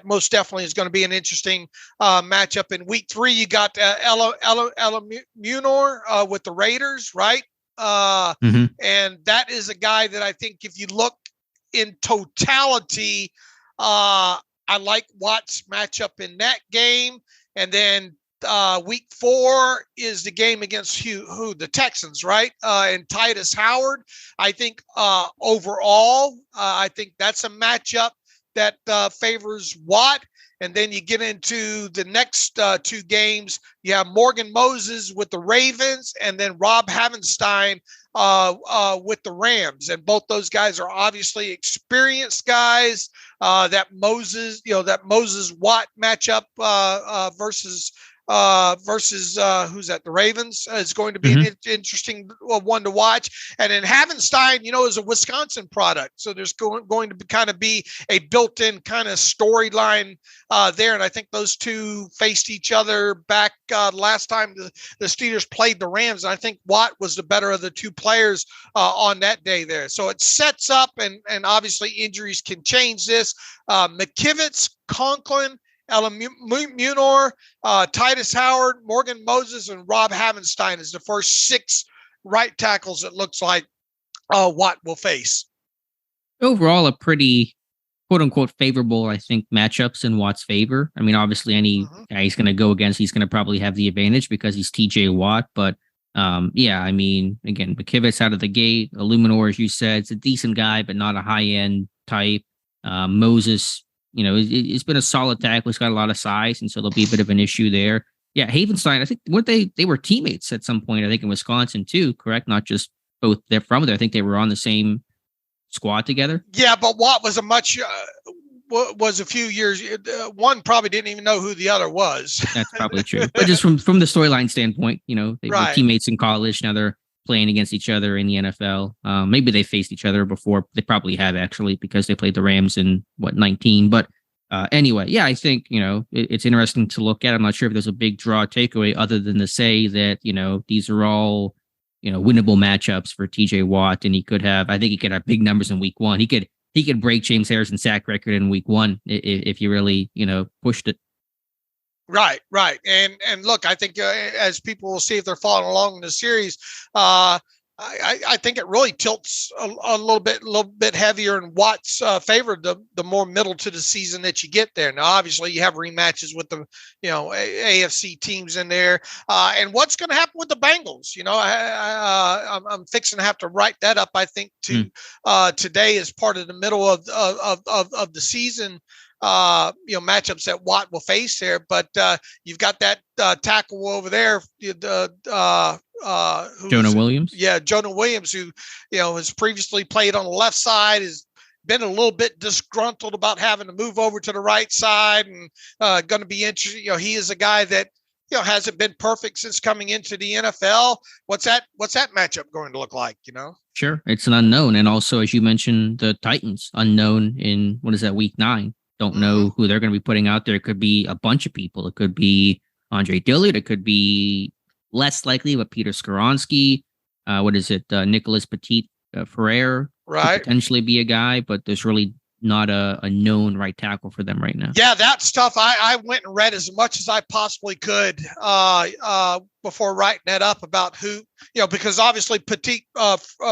most definitely is going to be an interesting matchup. In week 3, you got Ella Munor with the Raiders, right? And that is a guy that I think if you look in totality, I like Watt's matchup in that game. And then week 4 is the game against who the Texans, right? And Titus Howard. I think overall, I think that's a matchup that favors Watt. And then you get into the next 2 games. You have Morgan Moses with the Ravens, and then Rob Havenstein with the Rams. And both those guys are obviously experienced guys. That Moses Watt matchup versus who's that? The Ravens is going to be an interesting one to watch. And then Havenstein, is a Wisconsin product. So there's going to kind of be a built-in kind of storyline there. And I think those two faced each other back last time the Steelers played the Rams. And I think Watt was the better of the 2 players on that day there. So it sets up, and obviously injuries can change this. McKivitz, Conklin, Ella Munor, Titus Howard, Morgan Moses, and Rob Havenstein is the first 6 right tackles it looks like Watt will face. Overall, a pretty quote-unquote favorable, I think, matchups in Watt's favor. I mean, obviously, any guy he's going to go against, he's going to probably have the advantage because he's TJ Watt. But, I mean, again, McKivitz out of the gate. Illuminor, as you said, it's a decent guy, but not a high-end type. Moses, it's been a solid tackle. He's got a lot of size, and so there'll be a bit of an issue there. Yeah, Havenstein, I think they were teammates at some point, I think in Wisconsin too, correct? Not just both they're from there. I think they were on the same squad together. Yeah, but Watt was was a few years. One probably didn't even know who the other was. That's probably true. But just from the storyline standpoint, they were teammates in college. Now they're playing against each other in the NFL. Maybe they faced each other before. They probably have actually because they played the Rams in 19. But anyway, yeah, I think, it's interesting to look at. I'm not sure if there's a big draw takeaway other than to say that, these are all, winnable matchups for TJ Watt. And I think he could have big numbers in week 1. He could break James Harrison's sack record in week 1 if you really, pushed it. Right. And look, I think as people will see if they're following along in the series, I think it really tilts a little bit heavier in Watt's favor the more middle to the season that you get there. Now, obviously, you have rematches with the AFC teams in there, and what's going to happen with the Bengals? I'm fixing to have to write that up. I think today as part of the middle of the season. Matchups that Watt will face there, but you've got that tackle over there, Jonah Williams. Yeah, Jonah Williams, who has previously played on the left side, has been a little bit disgruntled about having to move over to the right side, and going to be interesting. He is a guy that hasn't been perfect since coming into the NFL. What's that matchup going to look like? Sure, it's an unknown, and also as you mentioned, the Titans unknown in week 9. Don't know who they're going to be putting out there. It could be a bunch of people. It could be Andre Dillard. It could be less likely, but Peter Skoronski. Nicholas Petit Ferrer could potentially be a guy, but there's really not a known right tackle for them right now. Yeah, that stuff. I went and read as much as I possibly could before writing that up about who, because obviously Petit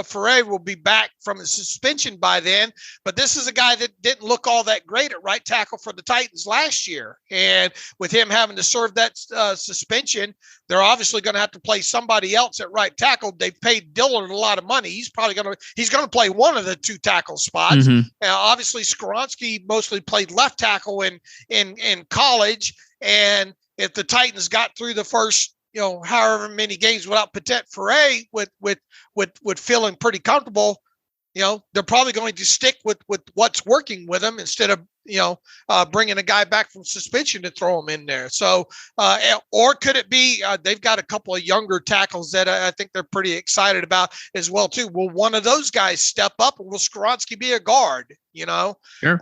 Ferrer will be back from his suspension by then, but this is a guy that didn't look all that great at right tackle for the Titans last year. And with him having to serve that suspension, they're obviously going to have to play somebody else at right tackle. They've paid Dillard a lot of money. He's probably going to play one of the 2 tackle spots. Obviously Skoronski mostly played left tackle in college. And if the Titans got through the first, however many games without Petit Ferrer with feeling pretty comfortable, they're probably going to stick with what's working with them instead of, bringing a guy back from suspension to throw him in there. So, or could it be they've got a couple of younger tackles that I think they're pretty excited about as well too. Will one of those guys step up, or will Skoronski be a guard? Sure.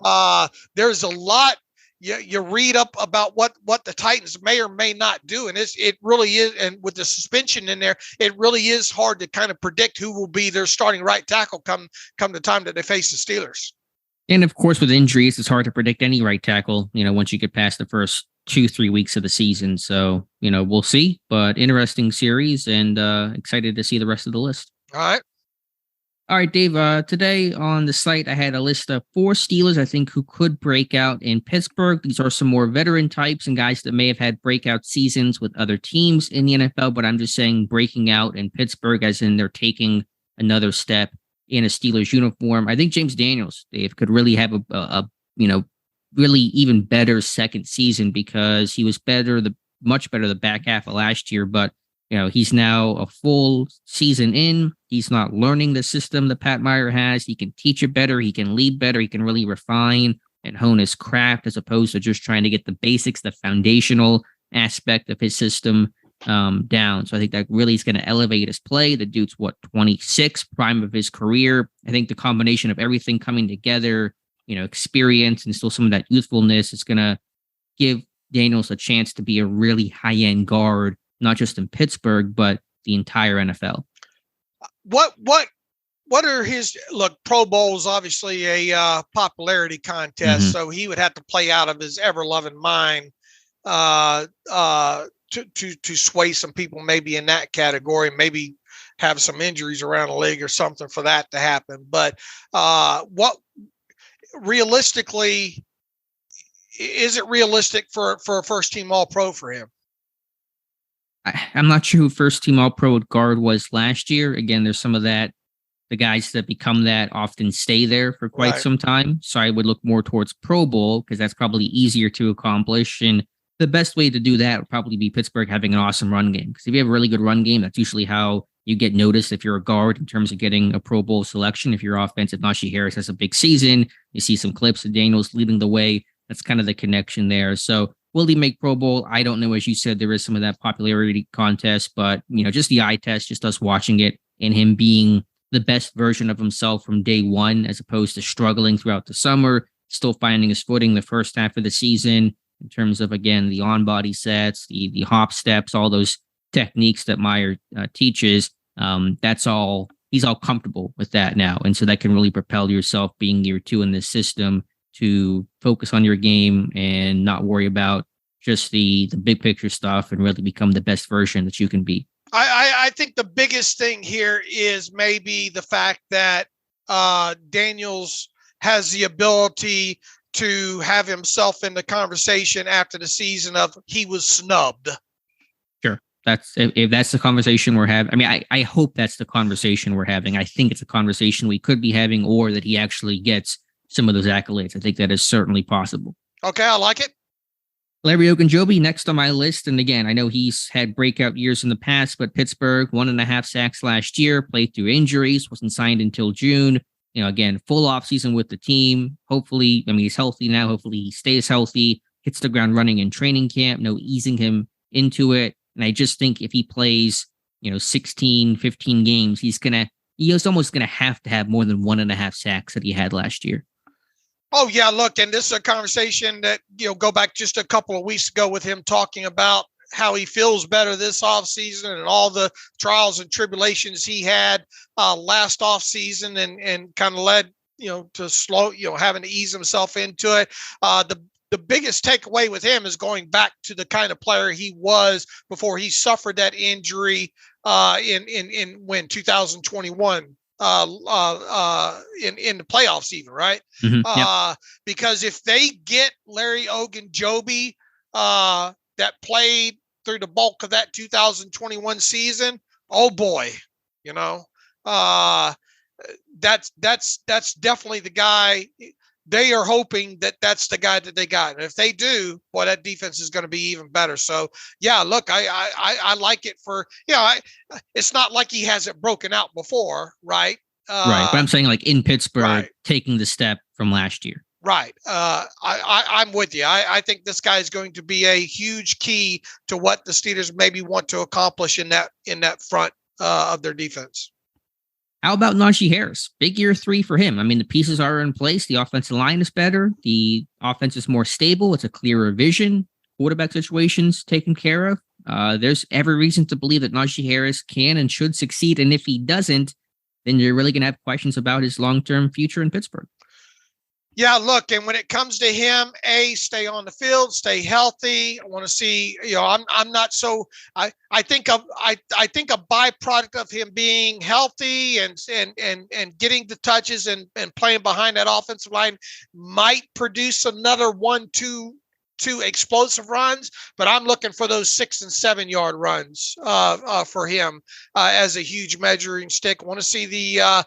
There's a lot. you read up about what the Titans may or may not do, and it really is. And with the suspension in there, it really is hard to kind of predict who will be their starting right tackle come the time that they face the Steelers. And of course, with injuries, it's hard to predict any right tackle, once you get past the first 2-3 weeks of the season. So, we'll see, but interesting series, and excited to see the rest of the list. All right. All right, Dave, today on the site, I had a list of 4 Steelers, I think, who could break out in Pittsburgh. These are some more veteran types and guys that may have had breakout seasons with other teams in the NFL, but I'm just saying breaking out in Pittsburgh, as in they're taking another step in a Steelers uniform. I think James Daniels, Dave, could really have a really even better second season, because he was much better the back half of last year, but he's now a full season in. He's not learning the system that Pat Meyer has. He can teach it better. He can lead better. He can really refine and hone his craft, as opposed to just trying to get the basics, the foundational aspect of his system down. So I think that really is going to elevate his play. The dude's 26, prime of his career. I think the combination of everything coming together, experience and still some of that youthfulness, is going to give Daniels a chance to be a really high-end guard, not just in Pittsburgh, but the entire NFL. What are his Pro Bowl is obviously a popularity contest, so he would have to play out of his ever-loving mind to sway some people maybe in that category, maybe have some injuries around the league or something for that to happen. But what realistically, is it realistic for a first team All-Pro for him? I'm not sure who first team All-Pro guard was last year. Again, there's some of that. The guys that become that often stay there for quite some time. So I would look more towards Pro Bowl, because that's probably easier to accomplish. And the best way to do that would probably be Pittsburgh having an awesome run game. Because if you have a really good run game, that's usually how you get noticed if you're a guard in terms of getting a Pro Bowl selection. If you're offensive, Najee Harris has a big season. You see some clips of Daniels leading the way. That's kind of the connection there. So will he make Pro Bowl? I don't know. As you said, there is some of that popularity contest, but just the eye test, just us watching it and him being the best version of himself from day one, as opposed to struggling throughout the summer, still finding his footing the first half of the season in terms of, again, the on-body sets, the hop steps, all those techniques that Meyer teaches. That's all. He's all comfortable with that now. And so that can really propel yourself, being year 2 in this system, to focus on your game and not worry about just the big picture stuff, and really become the best version that you can be. I think the biggest thing here is maybe the fact that Daniels has the ability to have himself in the conversation after the season of he was snubbed. Sure. If that's the conversation we're having. I mean, I hope that's the conversation we're having. I think it's a conversation we could be having, or that he actually gets some of those accolades. I think that is certainly possible. Okay, I like it. Larry Ogunjobi next on my list. And again, I know he's had breakout years in the past, but Pittsburgh, 1.5 sacks last year, played through injuries, wasn't signed until June. Again, full off season with the team. Hopefully, he's healthy now. Hopefully he stays healthy, hits the ground running in training camp, no easing him into it. And I just think if he plays, 16, 15 games, he's almost going to have more than 1.5 sacks that he had last year. Oh, yeah, look, and this is a conversation that, go back just a couple of weeks ago with him talking about how he feels better this offseason and all the trials and tribulations he had last offseason and kind of led, to slow, having to ease himself into it. The biggest takeaway with him is going back to the kind of player he was before he suffered that injury in 2021. In the playoffs even, right? Because if they get Larry Ogunjobi that played through the bulk of that 2021 season, oh boy, that's definitely the guy. They are hoping that that's the guy that they got. And if they do, boy, that defense is going to be even better. So, yeah, look, I like it for, it's not like he hasn't broken out before, right? Right. But I'm saying, like, in Pittsburgh, taking the step from last year. Right. I'm with you. I think this guy is going to be a huge key to what the Steelers maybe want to accomplish in that front of their defense. How about Najee Harris? Big year 3 for him. I mean, the pieces are in place. The offensive line is better. The offense is more stable. It's a clearer vision. Quarterback situations taken care of. There's every reason to believe that Najee Harris can and should succeed. And if he doesn't, then you're really going to have questions about his long-term future in Pittsburgh. Yeah, look, and when it comes to him, stay on the field, stay healthy. I want to see, I'm not so. I think a byproduct of him being healthy and getting the touches and playing behind that offensive line might produce another 1-2 explosive runs, but I'm looking for those 6 and 7 yard runs for him as a huge measuring stick. I want to see the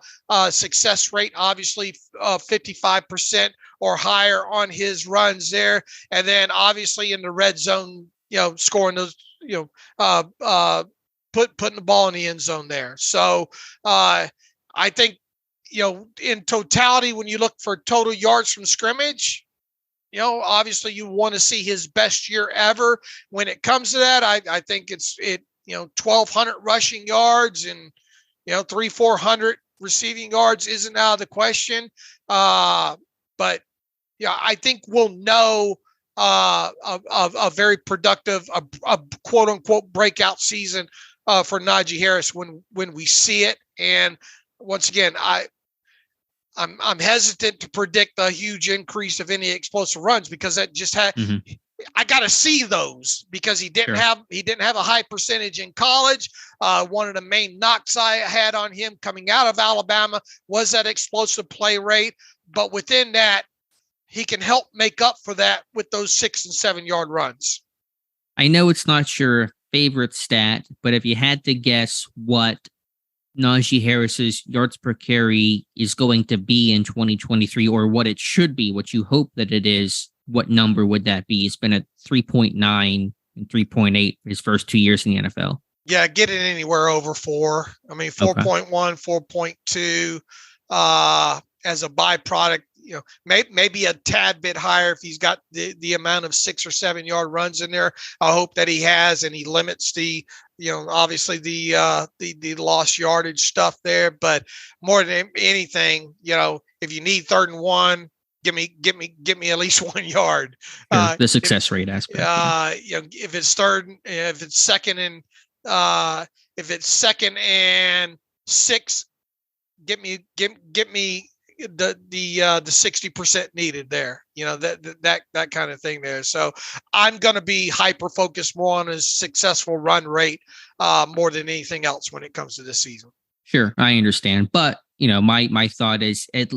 success rate, obviously 55% or higher on his runs there, and then obviously in the red zone, scoring those, putting the ball in the end zone there. So I think, in totality, when you look for total yards from scrimmage, obviously you want to see his best year ever. When it comes to that, I think it's 1,200 rushing yards and 300-400 receiving yards isn't out of the question. But yeah, I think we'll know a very productive, a quote unquote breakout season for Najee Harris when we see it. And once again, I'm hesitant to predict a huge increase of any explosive runs because that just had. Mm-hmm. I got to see those because he didn't have a high percentage in college. One of the main knocks I had on him coming out of Alabama was that explosive play rate. But within that, he can help make up for that with those 6 and 7 yard runs. I know it's not your favorite stat, but if you had to guess what Najee Harris's yards per carry is going to be in 2023, or what it should be, what you hope that it is, what number would that be? It's been at 3.9 and 3.8 his first 2 years in the NFL. Yeah, get it anywhere over 4. I mean, 4.1, okay. 4.2 as a byproduct. Maybe a tad bit higher if he's got the amount of 6 or 7 yard runs in there. I hope that he has, and he limits the obviously the lost yardage stuff there. But more than anything, if you need 3rd and 1, give me at least 1 yard. The success rate aspect. If it's second and 6, get me the 60% needed there, that kind of thing there. So I'm going to be hyper focused more on his successful run rate more than anything else when it comes to this season. Sure, I understand, but my thought is at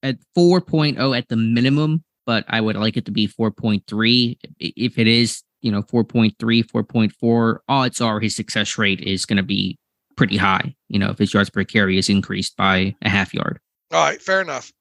4.0 at the minimum, but I would like it to be 4.3. If it is 4.3, 4.4, odds are his success rate is going to be pretty high. If his yards per carry is increased by a half yard. All right, fair enough.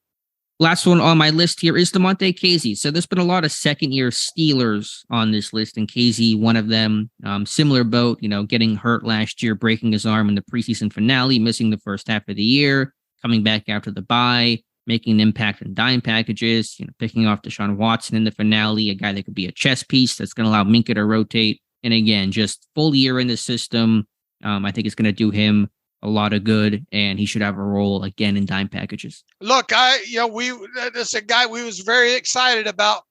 Last one on my list here is Diontae Kazee. So there's been a lot of second-year Steelers on this list, and Kazee, one of them. Similar boat, getting hurt last year, breaking his arm in the preseason finale, missing the first half of the year, coming back after the bye, making an impact in dime packages, picking off Deshaun Watson in the finale, a guy that could be a chess piece that's going to allow Minka to rotate. And again, just full year in the system. I think it's going to do him a lot of good, and he should have a role again in dime packages. Look, this a guy we was very excited about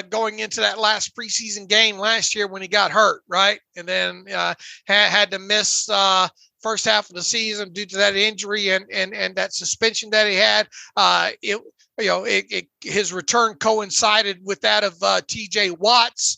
going into that last preseason game last year when he got hurt, right? And then had to miss first half of the season due to that injury and that suspension that he had. His return coincided with that of TJ Watt's.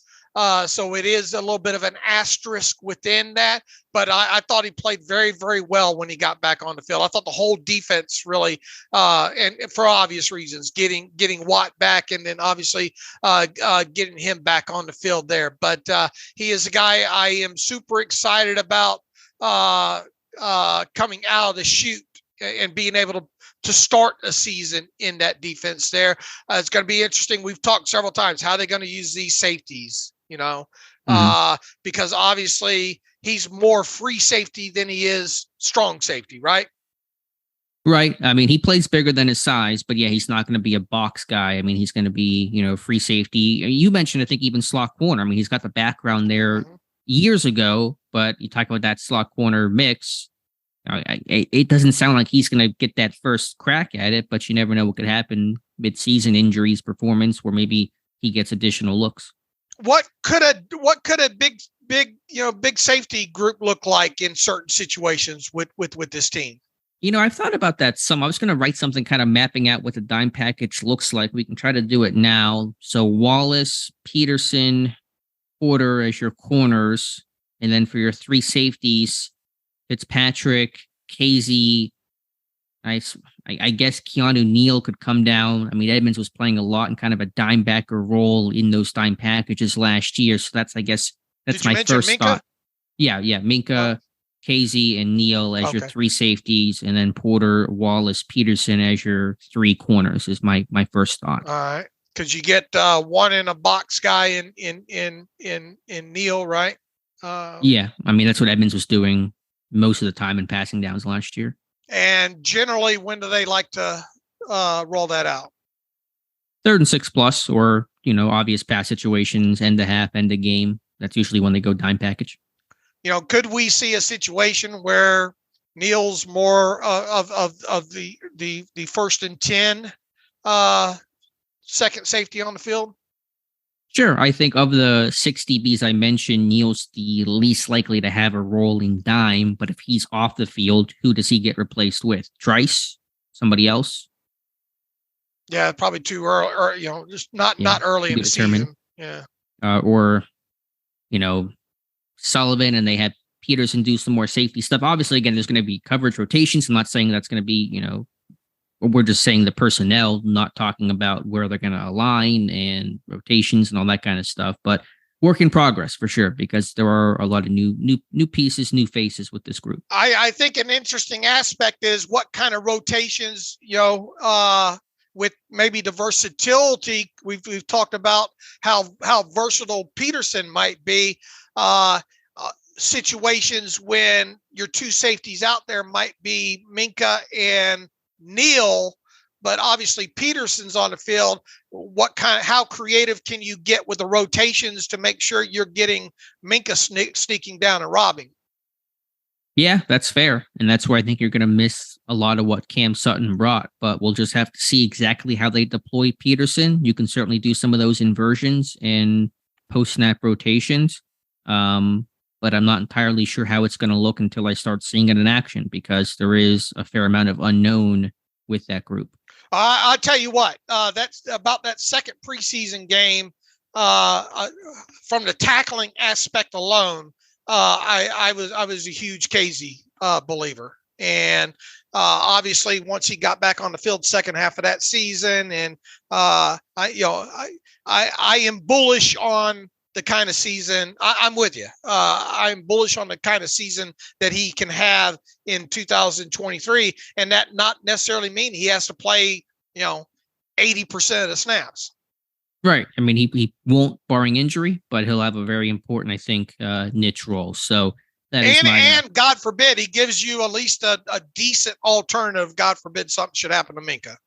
So it is a little bit of an asterisk within that, but I thought he played very, very well when he got back on the field. I thought the whole defense really, and for obvious reasons, getting Watt back and then obviously getting him back on the field there. But he is a guy I am super excited about coming out of the chute and being able to start a season in that defense there. It's going to be interesting. We've talked several times how they're going to use these safeties. Because obviously he's more free safety than he is strong safety, right? Right. I mean, he plays bigger than his size, but yeah, he's not going to be a box guy. I mean, he's going to be, free safety. You mentioned, I think, even slot corner. I mean, he's got the background there years ago, but you talk about that slot corner mix. It doesn't sound like he's going to get that first crack at it, but you never know what could happen mid-season injuries, performance, where maybe he gets additional looks. What could a big safety group look like in certain situations with this team? I've thought about that some. I was going to write something kind of mapping out what the dime package looks like. We can try to do it now. So Wallace, Peterson, Porter as your corners, and then for your three safeties, Fitzpatrick, Kazee. I guess Keanu Neal could come down. I mean, Edmonds was playing a lot in kind of a dime backer role in those dime packages last year. So that's my first thought. Yeah. Minka, Kazee, and Neal as your three safeties, and then Porter, Wallace, Peterson as your three corners is my first thought. All right, because you get one in a box guy in Neal, right? Yeah, I mean that's what Edmonds was doing most of the time in passing downs last year. And generally, when do they like to roll that out? 3rd and 6+, or obvious pass situations, end of half, end of game. That's usually when they go dime package. Could we see a situation where Neal's more of the 1st and 10 second safety on the field? Sure. I think of the 6 DBs I mentioned, Neal's the least likely to have a role in dime. But if he's off the field, who does he get replaced with? Trice? Somebody else? Yeah, probably too early, or just not early in the season. Yeah. Or Sullivan, and they had Peterson do some more safety stuff. Obviously, again, there's going to be coverage rotations. I'm not saying that's going to be, we're just saying the personnel, not talking about where they're going to align and rotations and all that kind of stuff. But work in progress for sure, because there are a lot of new pieces, new faces with this group. I think an interesting aspect is what kind of rotations, with maybe the versatility. We've talked about how versatile Peterson might be. Situations when your two safeties out there might be Minka and Neal, but obviously Peterson's on the field. How creative can you get with the rotations to make sure you're getting Minka sneaking down and robbing? Yeah, that's fair. And that's where I think you're going to miss a lot of what Cam Sutton brought, but we'll just have to see exactly how they deploy Peterson. You can certainly do some of those inversions and post-snap rotations. But I'm not entirely sure how it's going to look until I start seeing it in action, because there is a fair amount of unknown with that group. I'll tell you what, that's about that second preseason game. From the tackling aspect alone, I was a huge Kazee believer, and obviously once he got back on the field second half of that season, and I am bullish on the kind of season. I'm with you. I'm bullish on the kind of season that he can have in 2023, and that not necessarily mean he has to play 80% of the snaps. Right. I mean, he won't, barring injury, but he'll have a very important, I think, niche role. So that is and God forbid, he gives you at least a decent alternative. God forbid something should happen to Minka.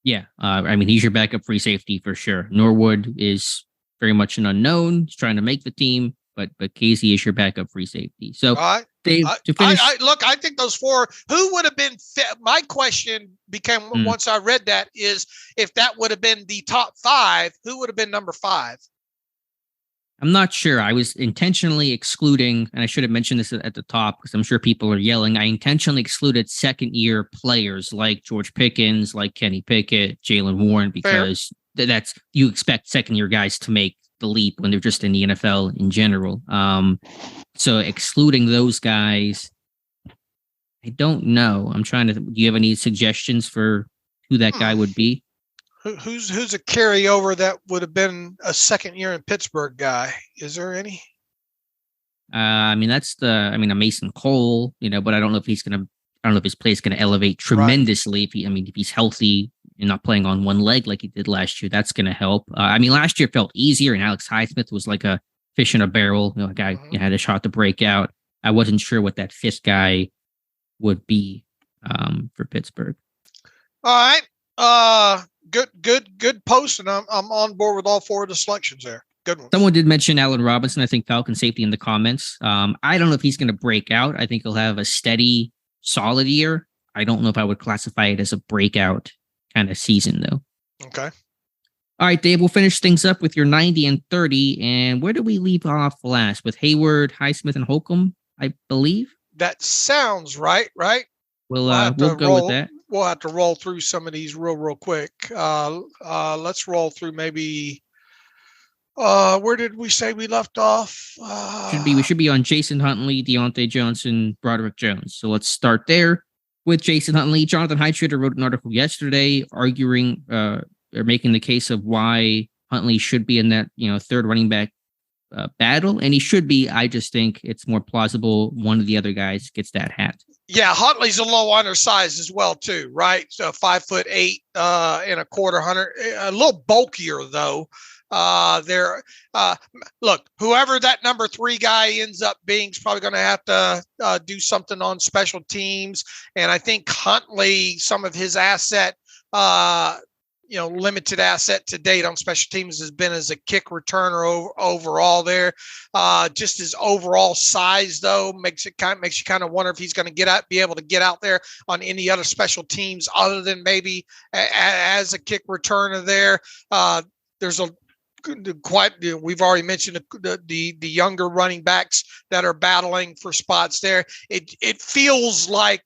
Yeah. I mean, he's your backup free safety for sure. Norwood is very much an unknown. He's trying to make the team, but Kazee is your backup free safety. So Dave, to finish, I think those four, who would have been my question became once I read that is, if that would have been the top 5, who would have been number 5? I'm not sure. I was intentionally excluding, and I should have mentioned this at the top because I'm sure people are yelling. I intentionally excluded second-year players like George Pickens, like Kenny Pickett, Jalen Warren, because that's, you expect second-year guys to make the leap when they're just in the NFL in general. So excluding those guys, I don't know. I'm trying to. Do you have any suggestions for who that guy would be? Who's a carryover that would have been a second year in Pittsburgh guy? Is there any? I mean, a Mason Cole, but I don't know if he's gonna. I don't know if his play is going to elevate tremendously. Right. If he's healthy and not playing on one leg like he did last year, that's going to help. Last year felt easier, and Alex Highsmith was like a fish in a barrel. A guy had a shot to break out. I wasn't sure what that fifth guy would be for Pittsburgh. All right. Good post, and I'm on board with all 4 of the selections there. Good one. Someone did mention Allen Robinson, I think Falcon safety in the comments. I don't know if he's going to break out. I think he'll have a steady solid year. I don't know if I would classify it as a breakout kind of season, though. Okay. All right, Dave, we'll finish things up with your 90 and 30. And where do we leave off last? With Heyward, Highsmith, and Holcomb, I believe? That sounds right? We'll go with that. We'll have to roll through some of these real quick. Let's roll through maybe. Where did we say we left off? We should be on Jason Huntley, Diontae Johnson, Broderick Jones. So let's start there with Jason Huntley. Jonathan Heitritter wrote an article yesterday arguing or making the case of why Huntley should be in that third running back battle, and he should be. I just think it's more plausible one of the other guys gets that hat. Yeah, Huntley's a little undersized as well too, right? So 5'8" and a quarter, 100, a little bulkier though. Look, whoever that number 3 guy ends up being is probably going to have to do something on special teams. And I think Huntley, some of his asset, limited asset to date on special teams has been as a kick returner overall there. Just his overall size though makes you kind of wonder if he's going to be able to get out there on any other special teams other than maybe as a kick returner there. There's we've already mentioned the younger running backs that are battling for spots there. It feels like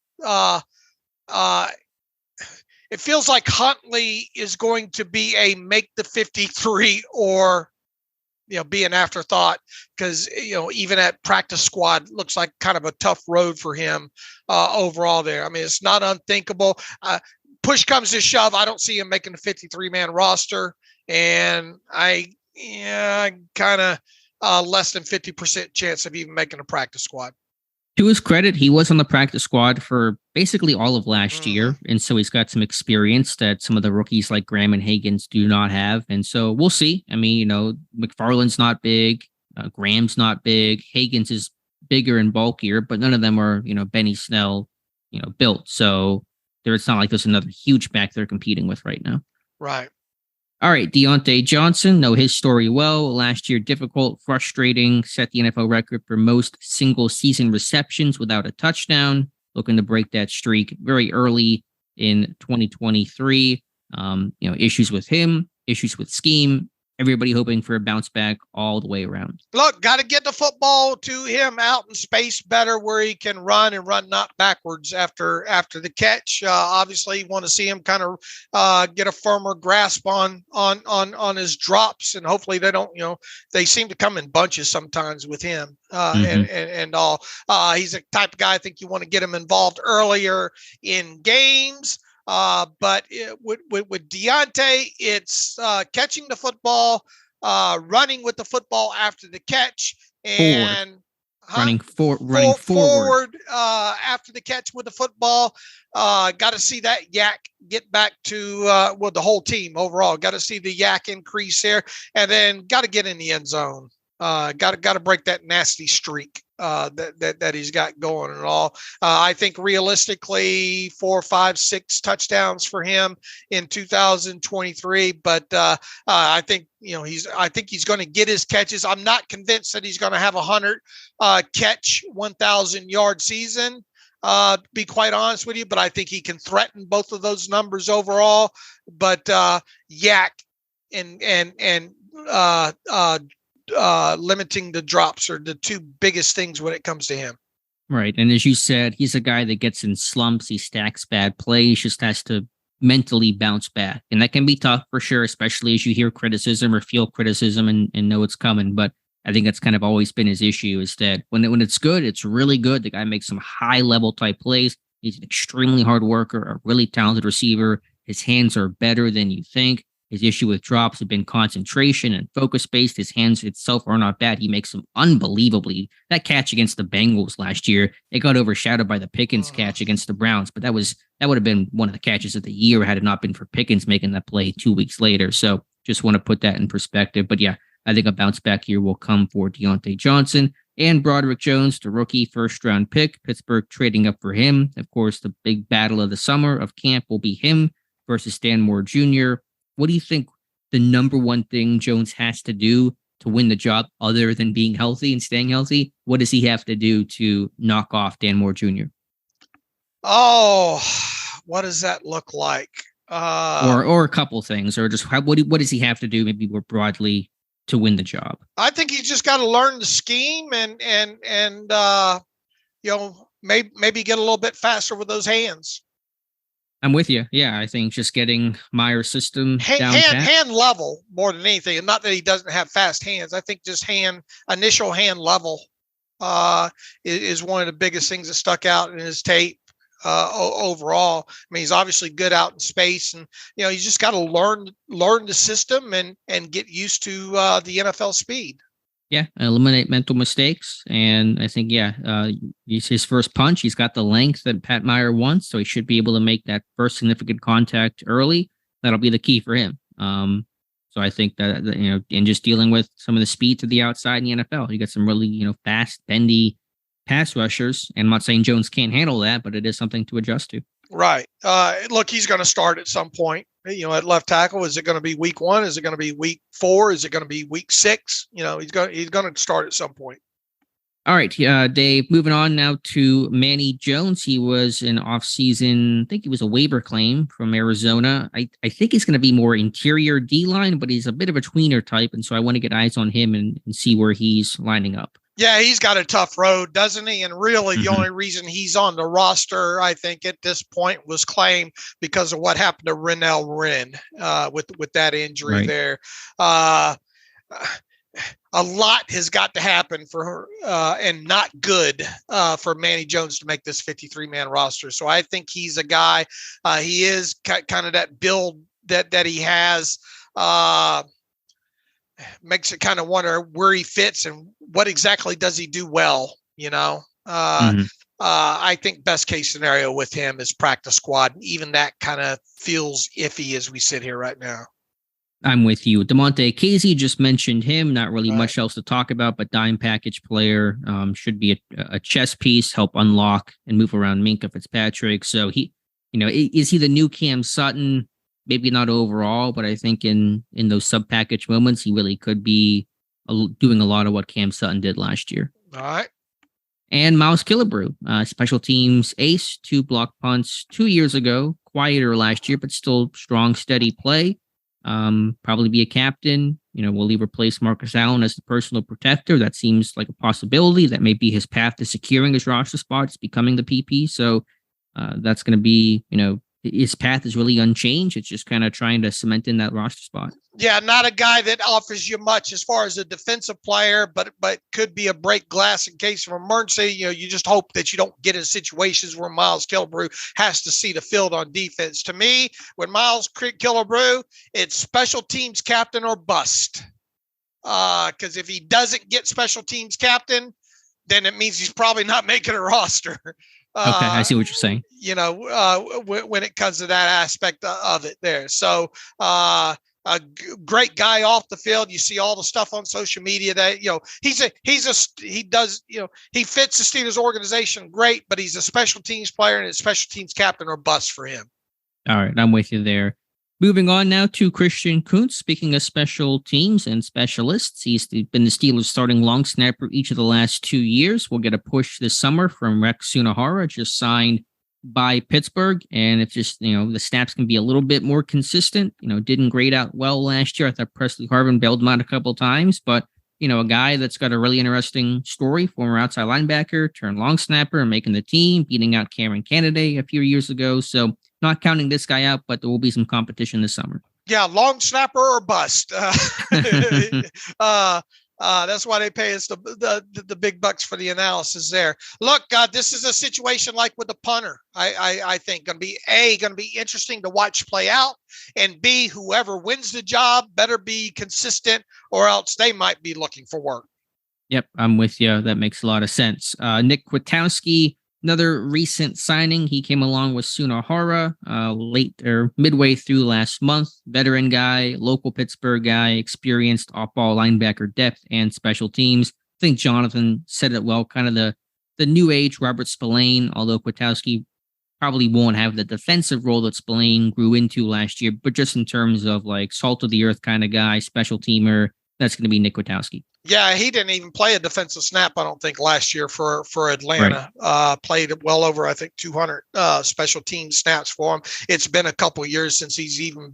Huntley is going to be a make the 53 or be an afterthought, because even at practice squad looks like kind of a tough road for him overall there. I mean, it's not unthinkable. Push comes to shove, I don't see him making a 53-man roster. And I kind of less than 50% chance of even making a practice squad. To his credit, he was on the practice squad for basically all of last year. And so he's got some experience that some of the rookies like Graham and Higgins do not have. And so we'll see. I mean, McFarland's not big. Graham's not big. Higgins is bigger and bulkier, but none of them are, Benny Snell, built. So it's not like there's another huge back they're competing with right now. Right. All right, Diontae Johnson, know his story well. Last year, difficult, frustrating, set the NFL record for most single-season receptions without a touchdown. Looking to break that streak very early in 2023. Issues with him, issues with scheme. Everybody hoping for a bounce back all the way around. Look, got to get the football to him out in space better where he can run not backwards after the catch. Obviously, want to see him kind of get a firmer grasp on his drops, and hopefully they don't. They seem to come in bunches sometimes with him and all. He's a type of guy I think you want to get him involved earlier in games. But with Diontae, it's catching the football, running with the football after the catch, and running forward after the catch with the football. Got to see that yak get back to the whole team overall. Got to see the yak increase there, and then got to get in the end zone. Got to break that nasty streak that he's got going and all. I think realistically 4, 5, 6 touchdowns for him in 2023. But I think he's going to get his catches. I'm not convinced that he's going to have 100 catch 1,000 yard season. To be quite honest with you, but I think he can threaten both of those numbers overall. But yak and limiting the drops are the 2 biggest things when it comes to him. Right. And as you said, he's a guy that gets in slumps. He stacks bad plays, just has to mentally bounce back. And that can be tough for sure, especially as you hear criticism or feel criticism and know it's coming. But I think that's kind of always been his issue, is that when it's good, it's really good. The guy makes some high level type plays. He's an extremely hard worker, a really talented receiver. His hands are better than you think. His issue with drops have been concentration and focus based. His hands itself are not bad. He makes them unbelievably. That catch against the Bengals last year, it got overshadowed by the Pickens catch against the Browns, but that would have been one of the catches of the year had it not been for Pickens making that play 2 weeks later. So just want to put that in perspective. But yeah, I think a bounce back year will come for Diontae Johnson and Broderick Jones, the rookie first-round pick. Pittsburgh trading up for him. Of course, the big battle of the summer of camp will be him versus Dan Moore Jr. What do you think the number one thing Jones has to do to win the job other than being healthy and staying healthy? What does he have to do to knock off Dan Moore Jr.? Oh, what does that look like? Or a couple things, or just what does he have to do, maybe more broadly, to win the job? I think he's just got to learn the scheme and maybe get a little bit faster with those hands. I'm with you. Yeah, I think just getting Meyer's system down hand level more than anything, and not that he doesn't have fast hands. I think just initial hand level is one of the biggest things that stuck out in his tape overall. I mean, he's obviously good out in space, and you just got to learn the system and get used to the NFL speed. Yeah, eliminate mental mistakes. And I think, he's his first punch. He's got the length that Pat Meyer wants, so he should be able to make that first significant contact early. That'll be the key for him. So I think that, and just dealing with some of the speed to the outside in the NFL, you got some really, fast, bendy pass rushers. And I'm not saying Jones can't handle that, but it is something to adjust to. Right. Look, he's going to start at some point. At left tackle, is it going to be week 1? Is it going to be week 4? Is it going to be week 6? He's going to start at some point. All right, Dave, moving on now to Manny Jones. He was an offseason, I think he was a waiver claim from Arizona. I think he's going to be more interior D-line, but he's a bit of a tweener type, and so I want to get eyes on him and see where he's lining up. Yeah, he's got a tough road, doesn't he? And really, the only reason he's on the roster, I think, at this point was claimed because of what happened to Renell Wren with that injury there. A lot has got to happen for her, and not good for Manny Jones to make this 53-man roster. So I think he's a guy. He is kind of that build that he has. Makes it kind of wonder where he fits and what exactly does he do well. I think best case scenario with him is practice squad. Even that kind of feels iffy as we sit here right now. I'm with you. Diontae, Kazee just mentioned him. Not really much else to talk about, but dime package player, should be a chess piece, help unlock and move around Minkah Fitzpatrick. So he, is he the new Cam Sutton? Maybe not overall, but I think in those sub-package moments, he really could be doing a lot of what Cam Sutton did last year. All right. And Miles Killebrew, special teams ace, 2 block punts 2 years ago, quieter last year, but still strong, steady play. Probably be a captain. Will he replace Marcus Allen as the personal protector? That seems like a possibility. That may be his path to securing his roster spots, becoming the PP. So that's going to be, his path is really unchanged. It's just kind of trying to cement in that roster spot. Yeah, not a guy that offers you much as far as a defensive player, but could be a break glass in case of emergency. You just hope that you don't get in situations where Miles Killebrew has to see the field on defense. To me, with Miles Killebrew, it's special teams captain or bust. Because if he doesn't get special teams captain, then it means he's probably not making a roster. Okay, I see what you're saying. When it comes to that aspect of it there. So a great guy off the field. You see all the stuff on social media that, he fits the Steelers organization great, but he's a special teams player and a special teams captain or bust for him. All right, I'm with you there. Moving on now to Christian Kuntz. Speaking of special teams and specialists, he's been the Steelers' starting long snapper each of the last 2 years. We'll get a push this summer from Rex Sunahara, just signed by Pittsburgh. And if just, the snaps can be a little bit more consistent, didn't grade out well last year. I thought Presley Harvin bailed him out a couple of times, but, a guy that's got a really interesting story, former outside linebacker, turned long snapper and making the team, beating out Cameron Kennedy a few years ago. So not counting this guy out, but there will be some competition this summer. Yeah, long snapper or bust. That's why they pay us the big bucks for the analysis there. Look, this is a situation like with the punter. I think going to be interesting to watch play out, and B, whoever wins the job better be consistent, or else they might be looking for work. Yep, I'm with you. That makes a lot of sense. Nick Kwiatkowski, another recent signing. He came along with Sunahara late or midway through last month. Veteran guy, local Pittsburgh guy, experienced off-ball linebacker depth and special teams. I think Jonathan said it well, kind of the new age Robert Spillane, although Kwiatkowski probably won't have the defensive role that Spillane grew into last year, but just in terms of like salt of the earth kind of guy, special teamer, that's going to be Nick Kwiatkowski. Yeah, he didn't even play a defensive snap, I don't think, last year for Atlanta. Right. Played well over, I think, 200 special team snaps for him. It's been a couple of years since he's even,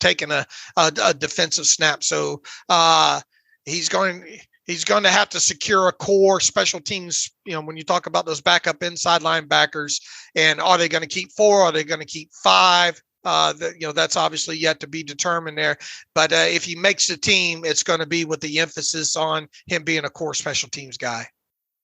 taken a defensive snap. So he's going to have to secure a core special teams. When you talk about those backup inside linebackers, and are they going to keep 4? Are they going to keep 5? That's obviously yet to be determined there. But if he makes the team, it's going to be with the emphasis on him being a core special teams guy.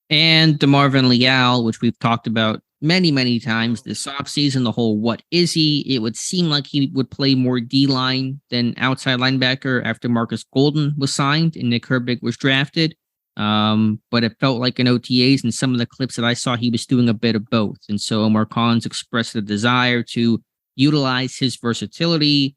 And DeMarvin Leal, which we've talked about many, many times this offseason, the whole what is he? It would seem like he would play more D-line than outside linebacker after Marcus Golden was signed and Nick Herbig was drafted. But it felt like in OTAs and some of the clips that I saw, he was doing a bit of both. And so Omar Khan's expressed a desire to utilize his versatility.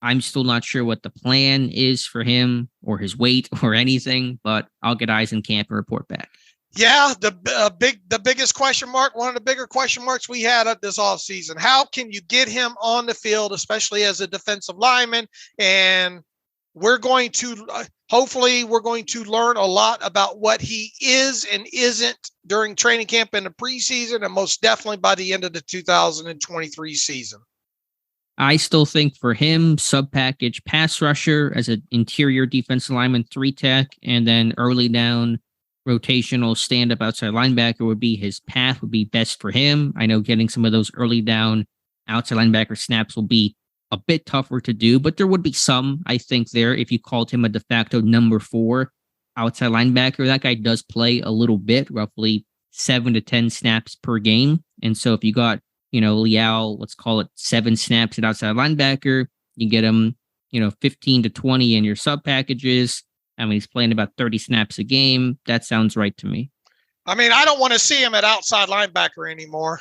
I'm still not sure what the plan is for him or his weight or anything, but I'll get eyes in camp and report back. Yeah, the biggest question mark, one of the bigger question marks we had at this offseason. How can you get him on the field, especially as a defensive lineman? And we're going to hopefully learn a lot about what he is and isn't during training camp in the preseason, and most definitely by the end of the 2023 season. I still think for him, sub-package pass rusher as an interior defensive lineman, 3-tech, and then early down rotational stand-up outside linebacker would be his path, would be best for him. I know getting some of those early down outside linebacker snaps will be a bit tougher to do, but there would be some, I think, there if you called him a de facto number 4 outside linebacker. That guy does play a little bit, roughly 7 to 10 snaps per game. And so if you got Leal, let's call it 7 snaps at outside linebacker, you get him, 15 to 20 in your sub packages. I mean, he's playing about 30 snaps a game. That sounds right to me. I mean, I don't want to see him at outside linebacker anymore.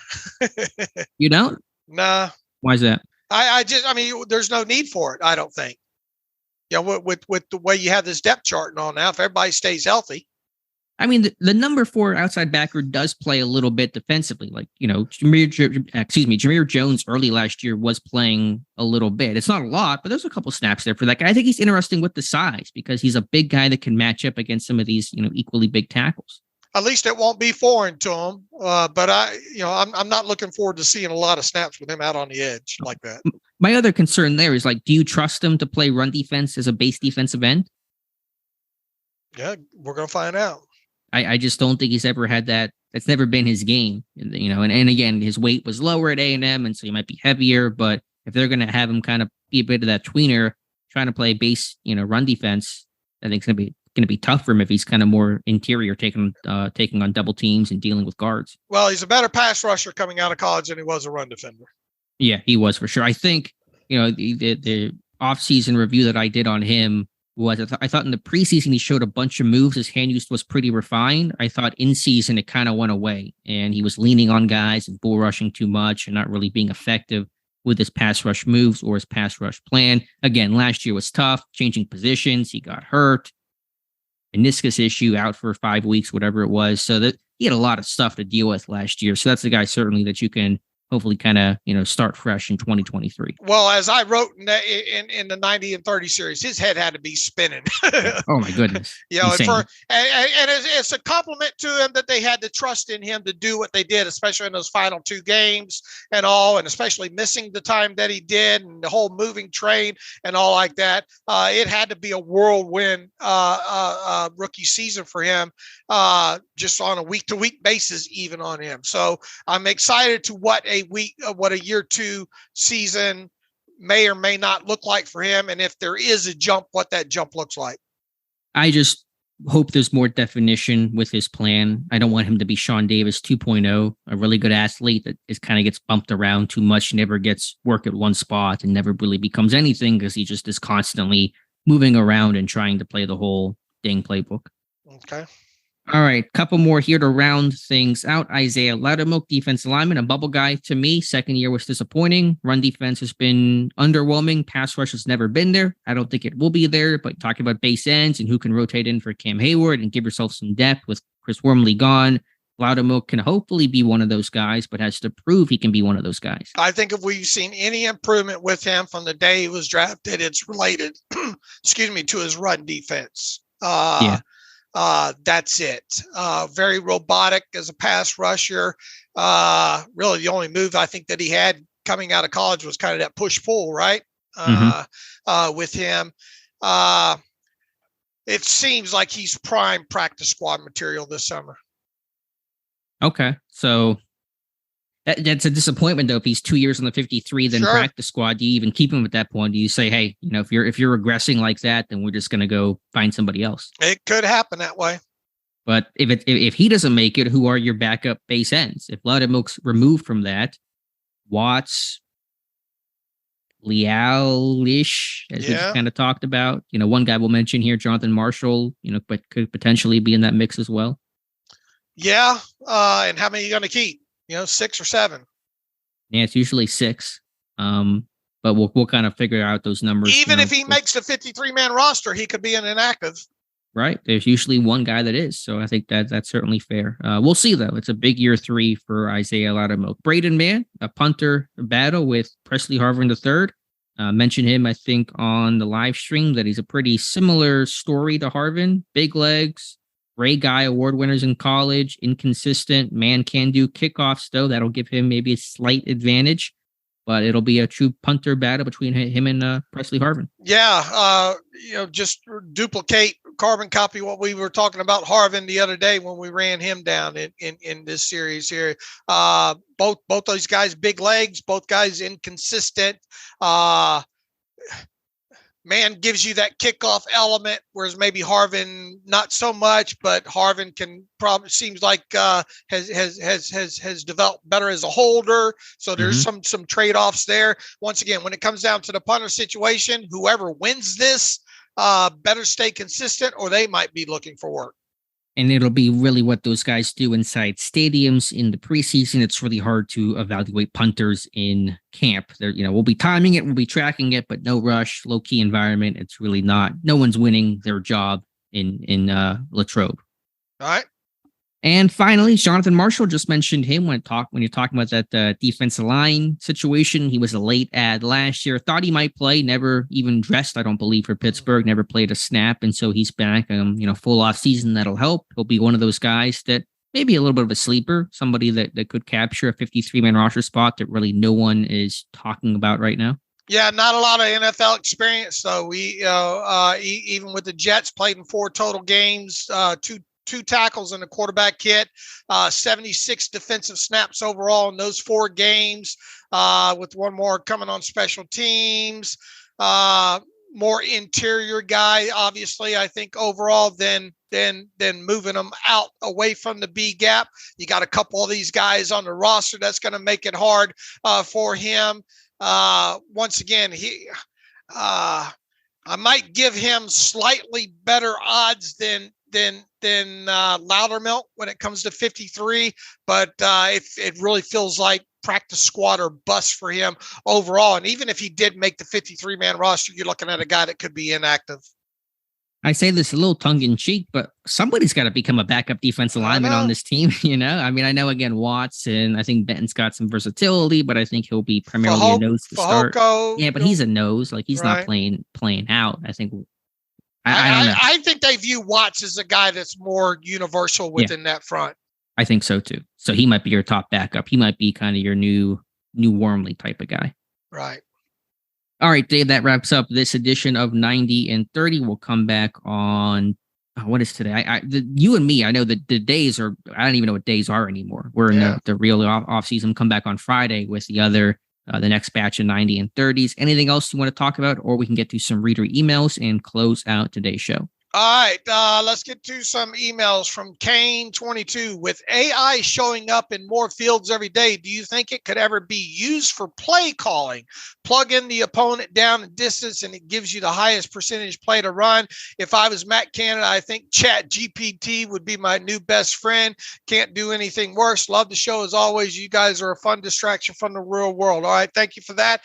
You don't? Nah. Why is that? I mean, there's no need for it, I don't think. With the way you have this depth chart and all now, if everybody stays healthy. I mean, the number 4 outside backer does play a little bit defensively. Like, Jameer Jones early last year was playing a little bit. It's not a lot, but there's a couple snaps there for that guy. I think he's interesting with the size because he's a big guy that can match up against some of these, equally big tackles. At least it won't be foreign to him. But I'm not looking forward to seeing a lot of snaps with him out on the edge like that. My other concern there is, like, do you trust him to play run defense as a base defensive end? Yeah, we're going to find out. I just don't think he's ever had that. That's never been his game, and again, his weight was lower at A&M, and so he might be heavier, but if they're going to have him kind of be a bit of that tweener, trying to play base, run defense, I think it's going to be tough for him if he's kind of more interior, taking on double teams and dealing with guards. Well, he's a better pass rusher coming out of college than he was a run defender. Yeah, he was for sure. I think, the off-season review that I did on him was I thought in the preseason he showed a bunch of moves. His hand use was pretty refined. I thought in season it kind of went away, and he was leaning on guys and bull rushing too much and not really being effective with his pass rush moves or his pass rush plan. Again, last year was tough, changing positions. He got hurt, meniscus issue, out for 5 weeks, whatever it was. So that he had a lot of stuff to deal with last year. So that's the guy certainly that you can hopefully kind of, start fresh in 2023. Well, as I wrote in the 90 and 30 series, his head had to be spinning. Oh my goodness. And it's a compliment to him that they had the trust in him to do what they did, especially in those final 2 games and all, and especially missing the time that he did and the whole moving train and all like that. It had to be a whirlwind rookie season for him, just on a week-to-week basis, even on him. So I'm excited to what a year 2 season may or may not look like for him, and if there is a jump, what that jump looks like. I just hope there's more definition with his plan. I don't want him to be Sean Davis 2.0, a really good athlete that is kind of gets bumped around too much, never gets work at one spot, and never really becomes anything because he just is constantly moving around and trying to play the whole dang playbook. Okay. All right, couple more here to round things out. Isaiah Loudermilk, defensive lineman, a bubble guy to me. Second year was disappointing. Run defense has been underwhelming. Pass rush has never been there. I don't think it will be there, but talking about base ends and who can rotate in for Cam Heyward and give yourself some depth with Chris Wormley gone, Loudermilk can hopefully be one of those guys, but has to prove he can be one of those guys. I think if we've seen any improvement with him from the day he was drafted, it's related, to his run defense. That's it. Very robotic as a pass rusher. Really, the only move I think that he had coming out of college was kind of that push-pull, right? With him. It seems like he's prime practice squad material this summer. Okay. So that's a disappointment, though. If he's 2 years on the 53, then practice squad, do you even keep him at that point? Do you say, hey, if you're regressing like that, then we're just going to go find somebody else? It could happen that way. But if he doesn't make it, who are your backup base ends? If Loudermilk's removed from that, Watts, Leal-ish, as we just kind of talked about. One guy we'll mention here, Jonathan Marshall, but could potentially be in that mix as well. Yeah. And how many are you going to keep? 6 or 7? Yeah, it's usually 6. But we'll kind of figure out those numbers. Even if he makes the 53-man roster, he could be an inactive. Right. There's usually one guy that is. So I think that's certainly fair. We'll see, though. It's a big year 3 for Isaiah Loudermilk. Braden Mann, a punter battle with Presley Harvin III. Mentioned him, I think, on the live stream, that he's a pretty similar story to Harvin. Big legs, Ray Guy award winners in college, inconsistent. Man can do kickoffs, though. That'll give him maybe a slight advantage. But it'll be a true punter battle between him and Presley Harvin. Yeah, just duplicate, carbon copy what we were talking about Harvin the other day when we ran him down in this series here. Both those guys, big legs, both guys inconsistent. Man gives you that kickoff element, whereas maybe Harvin not so much, but Harvin can probably seems like has developed better as a holder. So there's some trade-offs there. Once again, when it comes down to the punter situation, whoever wins this better stay consistent, or they might be looking for work. And it'll be really what those guys do inside stadiums in the preseason. It's really hard to evaluate punters in camp. We'll be timing it, we'll be tracking it, but no rush, low key environment. It's really not. No one's winning their job in Latrobe. All right. And finally, Jonathan Marshall, just mentioned him when you're talking about that defensive line situation. He was a late add last year. Thought he might play, never even dressed, I don't believe, for Pittsburgh, never played a snap. And so he's back, full off season. That'll help. He'll be one of those guys that maybe a little bit of a sleeper, somebody that could capture a 53-man roster spot that really no one is talking about right now. Yeah, not a lot of NFL experience, though. We, even with the Jets, played in 4 total games, two tackles and a quarterback kit, 76 defensive snaps overall in those 4 games, with one more coming on special teams. More interior guy, obviously, I think overall than moving them out away from the B gap. You got a couple of these guys on the roster that's going to make it hard for him. Once again, I might give him slightly better odds than Loudermilk when it comes to 53, but it really feels like practice squad or bust for him overall. And even if he did make the 53-man roster, you're looking at a guy that could be inactive. I say this a little tongue-in-cheek, but somebody's got to become a backup defensive lineman on this team, I mean, I know, again, Watts, and I think Benton's got some versatility, but I think he'll be primarily a nose to start. Yeah, but he's a nose. Like, he's not playing out. I think I don't know. I think they view Watts as a guy that's more universal within that front. I think so too. So he might be your top backup. He might be kind of your new Wormley type of guy. Right. All right, Dave, that wraps up this edition of 90 and 30. We'll come back on, what is today? You and me, I know that the days are, I don't even know what days are anymore. We're in the real off season. Come back on Friday with the next batch of 90 and 30s. Anything else you want to talk about, or we can get to some reader emails and close out today's show? All right, let's get to some emails from Kane22. With AI showing up in more fields every day, do you think it could ever be used for play calling? Plug in the opponent down and distance, and it gives you the highest percentage play to run. If I was Matt Canada, I think Chat GPT would be my new best friend. Can't do anything worse. Love the show as always. You guys are a fun distraction from the real world. All right, thank you for that.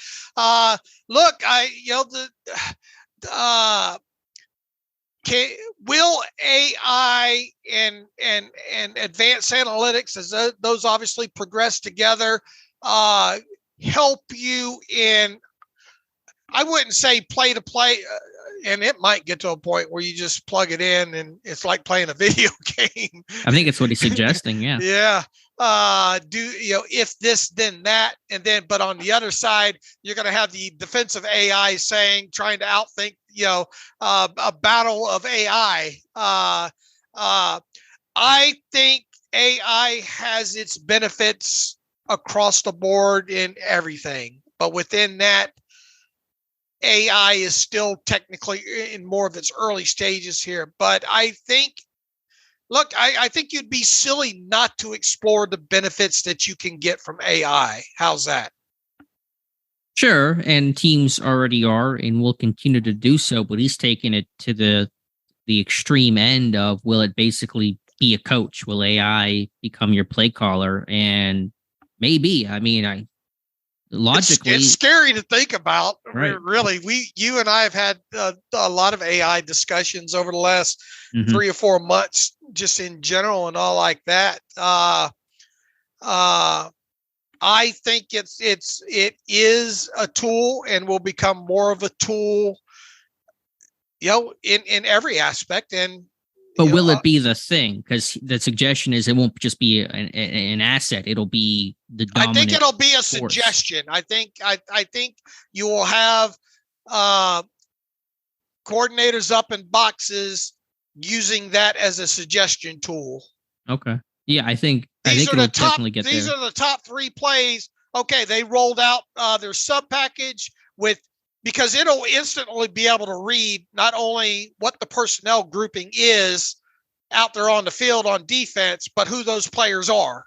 Look, will AI and advanced analytics, as those obviously progress together, help you in, I wouldn't say play to play, and it might get to a point where you just plug it in and it's like playing a video game. I think it's what he's suggesting. Yeah. Yeah. If this, then that, and then, but on the other side, you're going to have the defensive AI trying to outthink, a battle of AI. I think AI has its benefits across the board in everything, but within that, AI is still technically in more of its early stages here. But I think you'd be silly not to explore the benefits that you can get from AI. How's that? Sure. And teams already are and will continue to do so, but he's taking it to the extreme end of, will it basically be a coach? Will AI become your play caller? And maybe, logically, it's scary to think about. Right. Really, you and I have had a lot of AI discussions over the last 3 or 4 months, just in general and all like that. I think it is a tool and will become more of a tool, in every aspect. But will it be the thing? Because the suggestion is it won't just be an asset; it'll be the dominant. I think it'll be a force. suggestion. I think you will have coordinators up in boxes using that as a suggestion tool. Okay. Yeah, I think it'll definitely get there. These are the top 3 plays. Okay, they rolled out their sub package because it'll instantly be able to read not only what the personnel grouping is out there on the field on defense, but who those players are,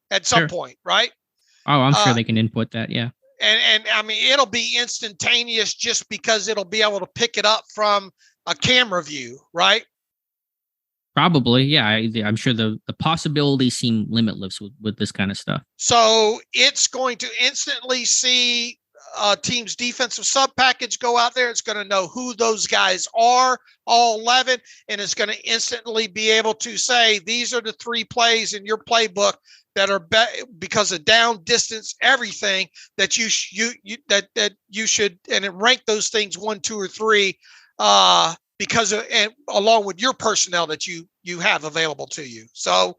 at some point, right? Oh, I'm sure they can input that. Yeah. And it'll be instantaneous just because it'll be able to pick it up from a camera view, right? Probably. Yeah. I'm sure the possibilities seem limitless with this kind of stuff. So it's going to instantly see team's defensive sub package go out there. It's going to know who those guys are, all 11, and it's going to instantly be able to say, these are the 3 plays in your playbook that are because of down, distance, everything that you should, and it rank those things 1, 2, or 3 because of, and along with your personnel that you have available to you. So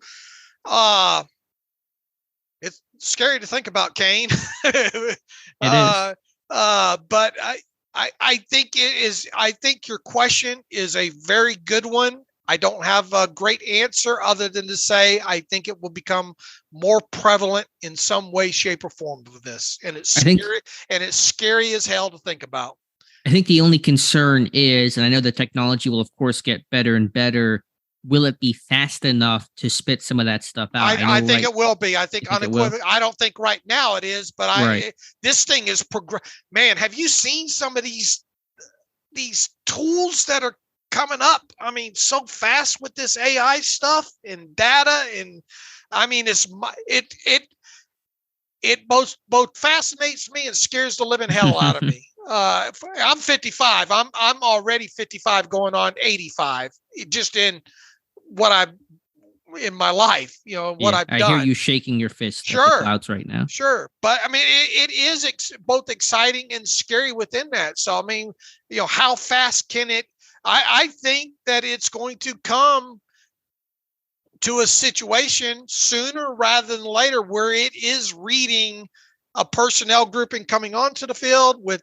it's scary to think about, Kane. It is. But I think it is. I think your question is a very good one. I don't have a great answer other than to say I think it will become more prevalent in some way, shape, or form with this, and it's scary. And it's scary as hell to think about. I think the only concern is, and I know the technology will of course get better and better, will it be fast enough to spit some of that stuff out? I think it will be. I think unequivocally. I don't think right now it is, but this thing is man, have you seen some of these tools that are coming up? So fast with this AI stuff and data, and it both fascinates me and scares the living hell out of me. I'm 55. I'm already 55, going on 85. Just in what I've in my life, what I've done. I hear you shaking your fist at the clouds right now. Sure. But it is both exciting and scary within that. So, how fast can it, I think that it's going to come to a situation sooner rather than later where it is reading a personnel grouping coming onto the field with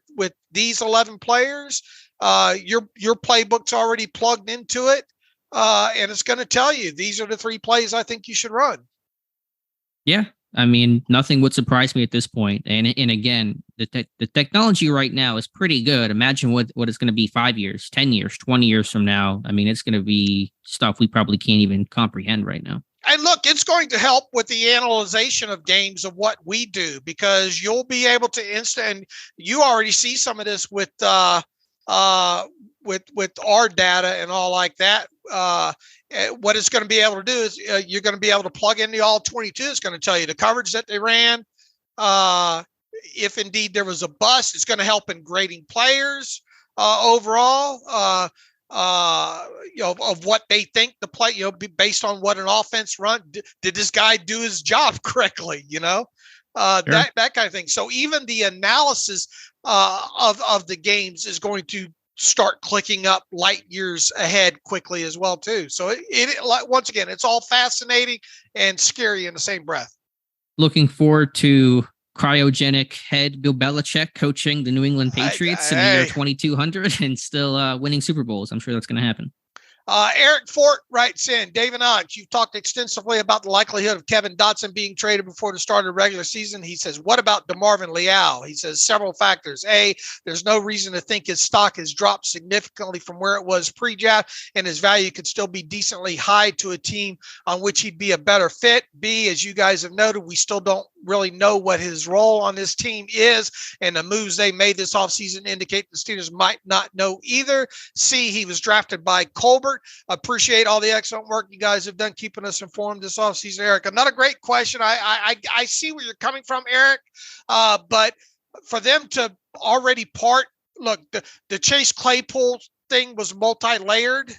these 11 players. Your playbook's already plugged into it. And it's going to tell you, these are the 3 plays I think you should run. Yeah. Nothing would surprise me at this point. And again, the technology right now is pretty good. Imagine what it's going to be 5 years, 10 years, 20 years from now. it's going to be stuff we probably can't even comprehend right now. And look, it's going to help with the analyzation of games of what we do, because you'll be able to and you already see some of this with our data and all like that. What it's going to be able to do is you're going to be able to plug in the all 22. It's going to tell you the coverage that they ran. If indeed there was a bust, it's going to help in grading players overall. Of what they think the play, based on what an offense run. Did this guy do his job correctly? That kind of thing. So even the analysis of the games is going to start clicking up light years ahead quickly as well too. So once again, it's all fascinating and scary in the same breath. Looking forward to cryogenic head Bill Belichick coaching the New England Patriots in the year 2200 and still winning Super Bowls. I'm sure that's going to happen. Eric Fort writes in, David Ox, you've talked extensively about the likelihood of Kevin Dotson being traded before the start of the regular season. He says, what about DeMarvin Leal? He says several factors. A, there's no reason to think his stock has dropped significantly from where it was pre-draft, and his value could still be decently high to a team on which he'd be a better fit. B, as you guys have noted, we still don't really know what his role on this team is, and the moves they made this offseason indicate the Steelers might not know either. C, he was drafted by Colbert. Appreciate all the excellent work you guys have done keeping us informed this offseason, Eric. Another great question. I see where you're coming from, Eric, but for them to already part, look, the Chase Claypool thing was multi-layered,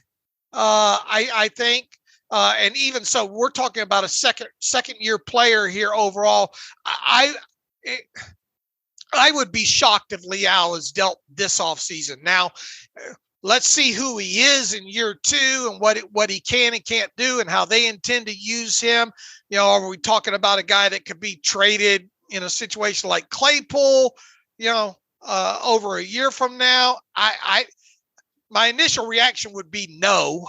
I think. And even so, we're talking about a second year player here overall. I would be shocked if Leal is dealt this offseason. Now, let's see who he is in year two and what he can and can't do and how they intend to use him. You know, are we talking about a guy that could be traded in a situation like Claypool, over a year from now? My initial reaction would be no,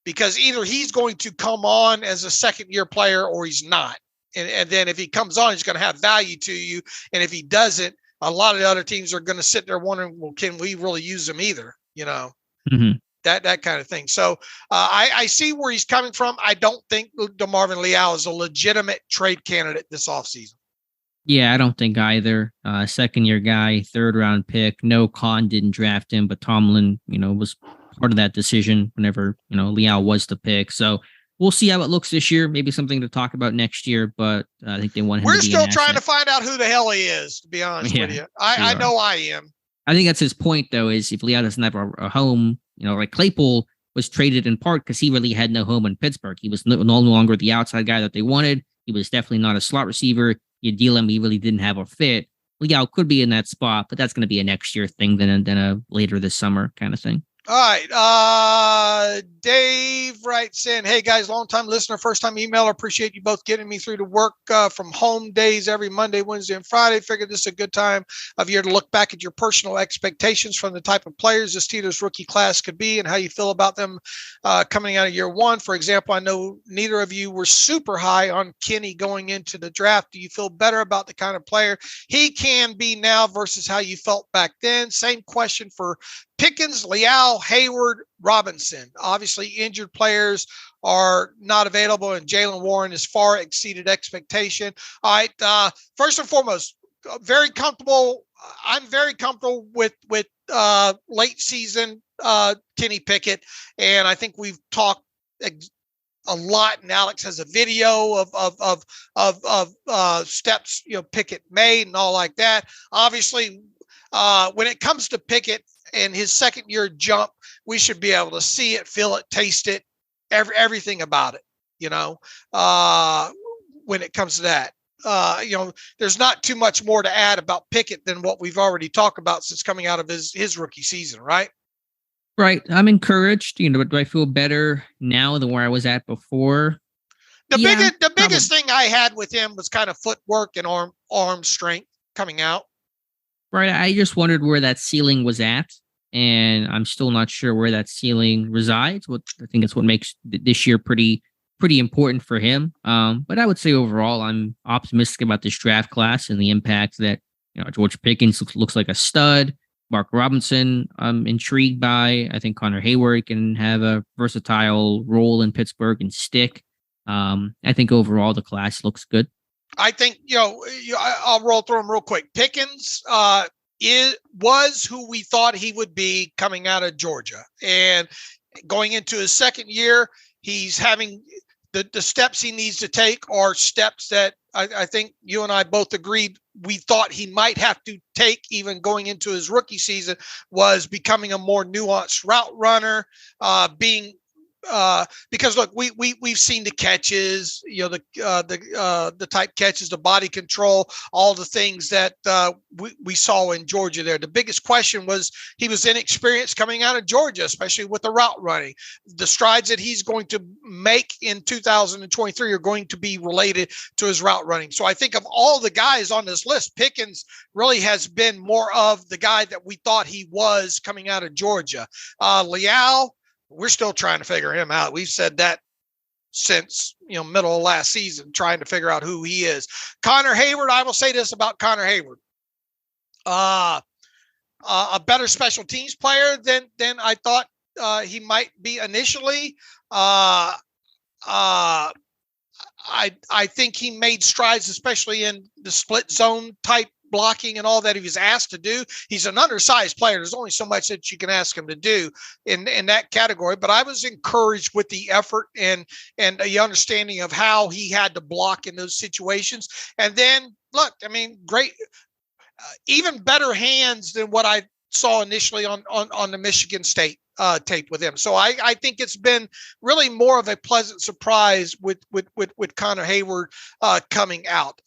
because either he's going to come on as a second-year player or he's not. And then if he comes on, he's going to have value to you. And if he doesn't, a lot of the other teams are going to sit there wondering, well, can we really use him either? That kind of thing. So I see where he's coming from. I don't think DeMarvin Leal is a legitimate trade candidate this offseason. Yeah, I don't think either. Second-year guy, third-round pick. No, Khan didn't draft him, but Tomlin, was part of that decision whenever, Leal was the pick. So we'll see how it looks this year. Maybe something to talk about next year, but I think they want him to be We're still trying to find out who the hell he is, to be honest with you. I know I am. I think that's his point, though, is if Leal doesn't have a home, like Claypool was traded in part because he really had no home in Pittsburgh. He was no longer the outside guy that they wanted. He was definitely not a slot receiver. You deal him, he really didn't have a fit. Leal could be in that spot, but that's going to be a next year thing than a later this summer kind of thing. All right. Dave writes in, hey guys, long time listener, first time emailer. Appreciate you both getting me through to work from home days every Monday, Wednesday, and Friday. Figured this is a good time of year to look back at your personal expectations from the type of players the Steelers rookie class could be and how you feel about them coming out of year one. For example, I know neither of you were super high on Kenny going into the draft. Do you feel better about the kind of player he can be now versus how you felt back then? Same question for Pickens, Leal, Hayward, Robinson. Obviously, injured players are not available, and Jaylen Warren has far exceeded expectation. All right. First and foremost, very comfortable. I'm very comfortable with late season Kenny Pickett, and I think we've talked a lot. And Alex has a video of steps Pickett made and all like that. Obviously, when it comes to Pickett and his second year jump, we should be able to see it, feel it, taste it, everything about it, when it comes to that. There's not too much more to add about Pickett than what we've already talked about since coming out of his rookie season, right? Right. I'm encouraged. Do I feel better now than where I was at before? The biggest thing I had with him was kind of footwork and arm strength coming out. Right. I just wondered where that ceiling was at, and I'm still not sure where that ceiling resides. I think it's what makes this year pretty important for him. But I would say overall, I'm optimistic about this draft class and the impact that George Pickens looks like a stud. Mark Robinson, I'm intrigued by. I think Cameron Heyward can have a versatile role in Pittsburgh and stick. I think overall the class looks good. I think, I'll roll through them real quick. Pickens was who we thought he would be coming out of Georgia. And going into his second year, he's having the steps he needs to take are steps that I think you and I both agreed we thought he might have to take even going into his rookie season, was becoming a more nuanced route runner, being because look, we've seen the catches, the type catches, the body control, all the things that we saw in Georgia there. The biggest question was he was inexperienced coming out of Georgia, especially with the route running. The strides that he's going to make in 2023 are going to be related to his route running. So I think of all the guys on this list, Pickens really has been more of the guy that we thought he was coming out of Georgia. Leal, we're still trying to figure him out. We've said that since, middle of last season, trying to figure out who he is. Connor Heyward, I will say this about Connor Heyward. A better special teams player than I thought he might be initially. I think he made strides, especially in the split zone type blocking and all that he was asked to do. He's an undersized player. There's only so much that you can ask him to do in that category, but I was encouraged with the effort and the understanding of how he had to block in those situations. And then look, great, even better hands than what I saw initially on the Michigan State tape with him. So I think it's been really more of a pleasant surprise with Connor Heyward coming out.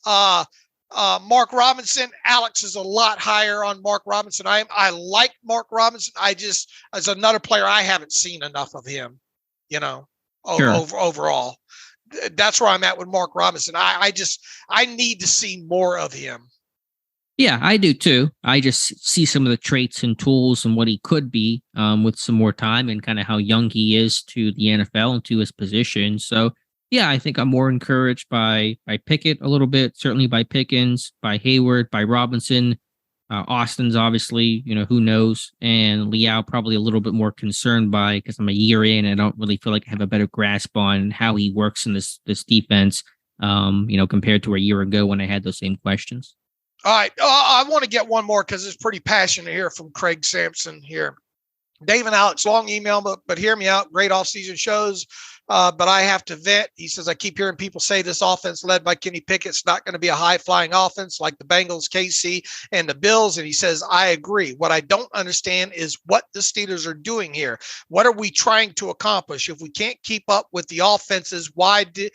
Mark Robinson, Alex is a lot higher on Mark Robinson. I like Mark Robinson. As another player, I haven't seen enough of him, sure. Overall. That's where I'm at with Mark Robinson. I need to see more of him. Yeah, I do too. I just see some of the traits and tools and what he could be with some more time and kind of how young he is to the NFL and to his position. So yeah, I think I'm more encouraged by Pickett a little bit, certainly by Pickens, by Heyward, by Robinson. Austin's obviously, who knows, and Leal probably a little bit more concerned by, because I'm a year in and I don't really feel like I have a better grasp on how he works in this defense, compared to a year ago when I had those same questions. All right, I want to get one more because it's pretty passionate here from Craig Sampson here. Dave and Alex, long email, but hear me out. Great off-season shows. But I have to vet. He says, I keep hearing people say this offense led by Kenny Pickett's not going to be a high-flying offense like the Bengals, Kazee, and the Bills. And he says, I agree. What I don't understand is what the Steelers are doing here. What are we trying to accomplish? If we can't keep up with the offenses, why did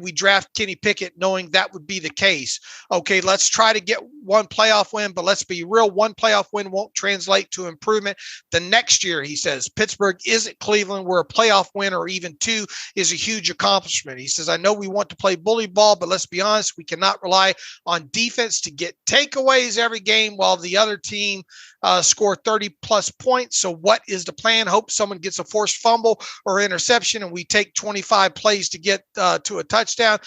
we draft Kenny Pickett knowing that would be the case? Okay, let's try to get one playoff win, but let's be real. One playoff win won't translate to improvement. The next year, he says, Pittsburgh isn't Cleveland, where a playoff win or even two is a huge accomplishment. He says, I know we want to play bully ball, but let's be honest, we cannot rely on defense to get takeaways every game while the other team score 30 plus points. So what is the plan? Hope someone gets a forced fumble or interception and we take 25 plays to get to a touchdown.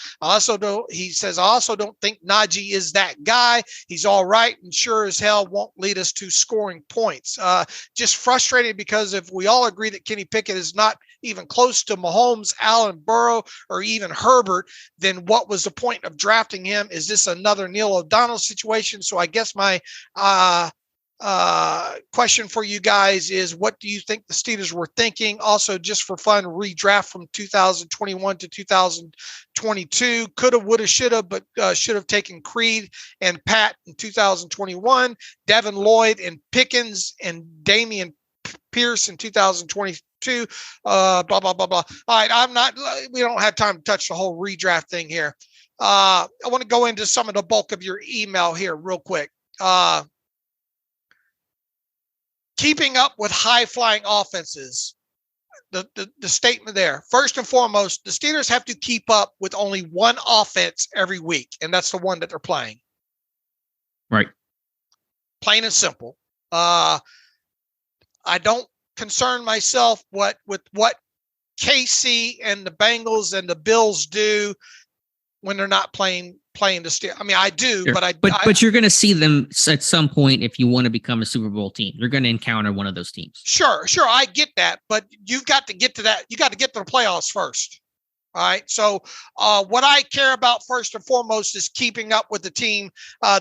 He says, I also don't think Najee is that guy. He's all right and sure as hell won't lead us to scoring points. Just frustrated because if we all agree that Kenny Pickett is not even close to Mahomes, Allen, Burrow, or even Herbert, then what was the point of drafting him? Is this another Neil O'Donnell situation? So I guess my question for you guys is, what do you think the Steelers were thinking? Also, just for fun, redraft from 2021 to 2022. Coulda, woulda, shoulda, but should have taken Creed and Pat in 2021, Devin Lloyd and Pickens and Damian Pierce in 2022. Blah, blah, blah, blah. All right, we don't have time to touch the whole redraft thing here. I want to go into some of the bulk of your email here real quick. Keeping up with high-flying offenses, the statement there. First and foremost, the Steelers have to keep up with only one offense every week, and that's the one that they're playing. Right. Plain and simple. I don't concern myself with what Kazee and the Bengals and the Bills do when they're not playing the Steelers. I mean, I do, sure. but you're going to see them at some point if you want to become a Super Bowl team. You're going to encounter one of those teams. Sure, I get that, but you've got to get to that. You got to get to the playoffs first. All right. So what I care about first and foremost is keeping up with the team I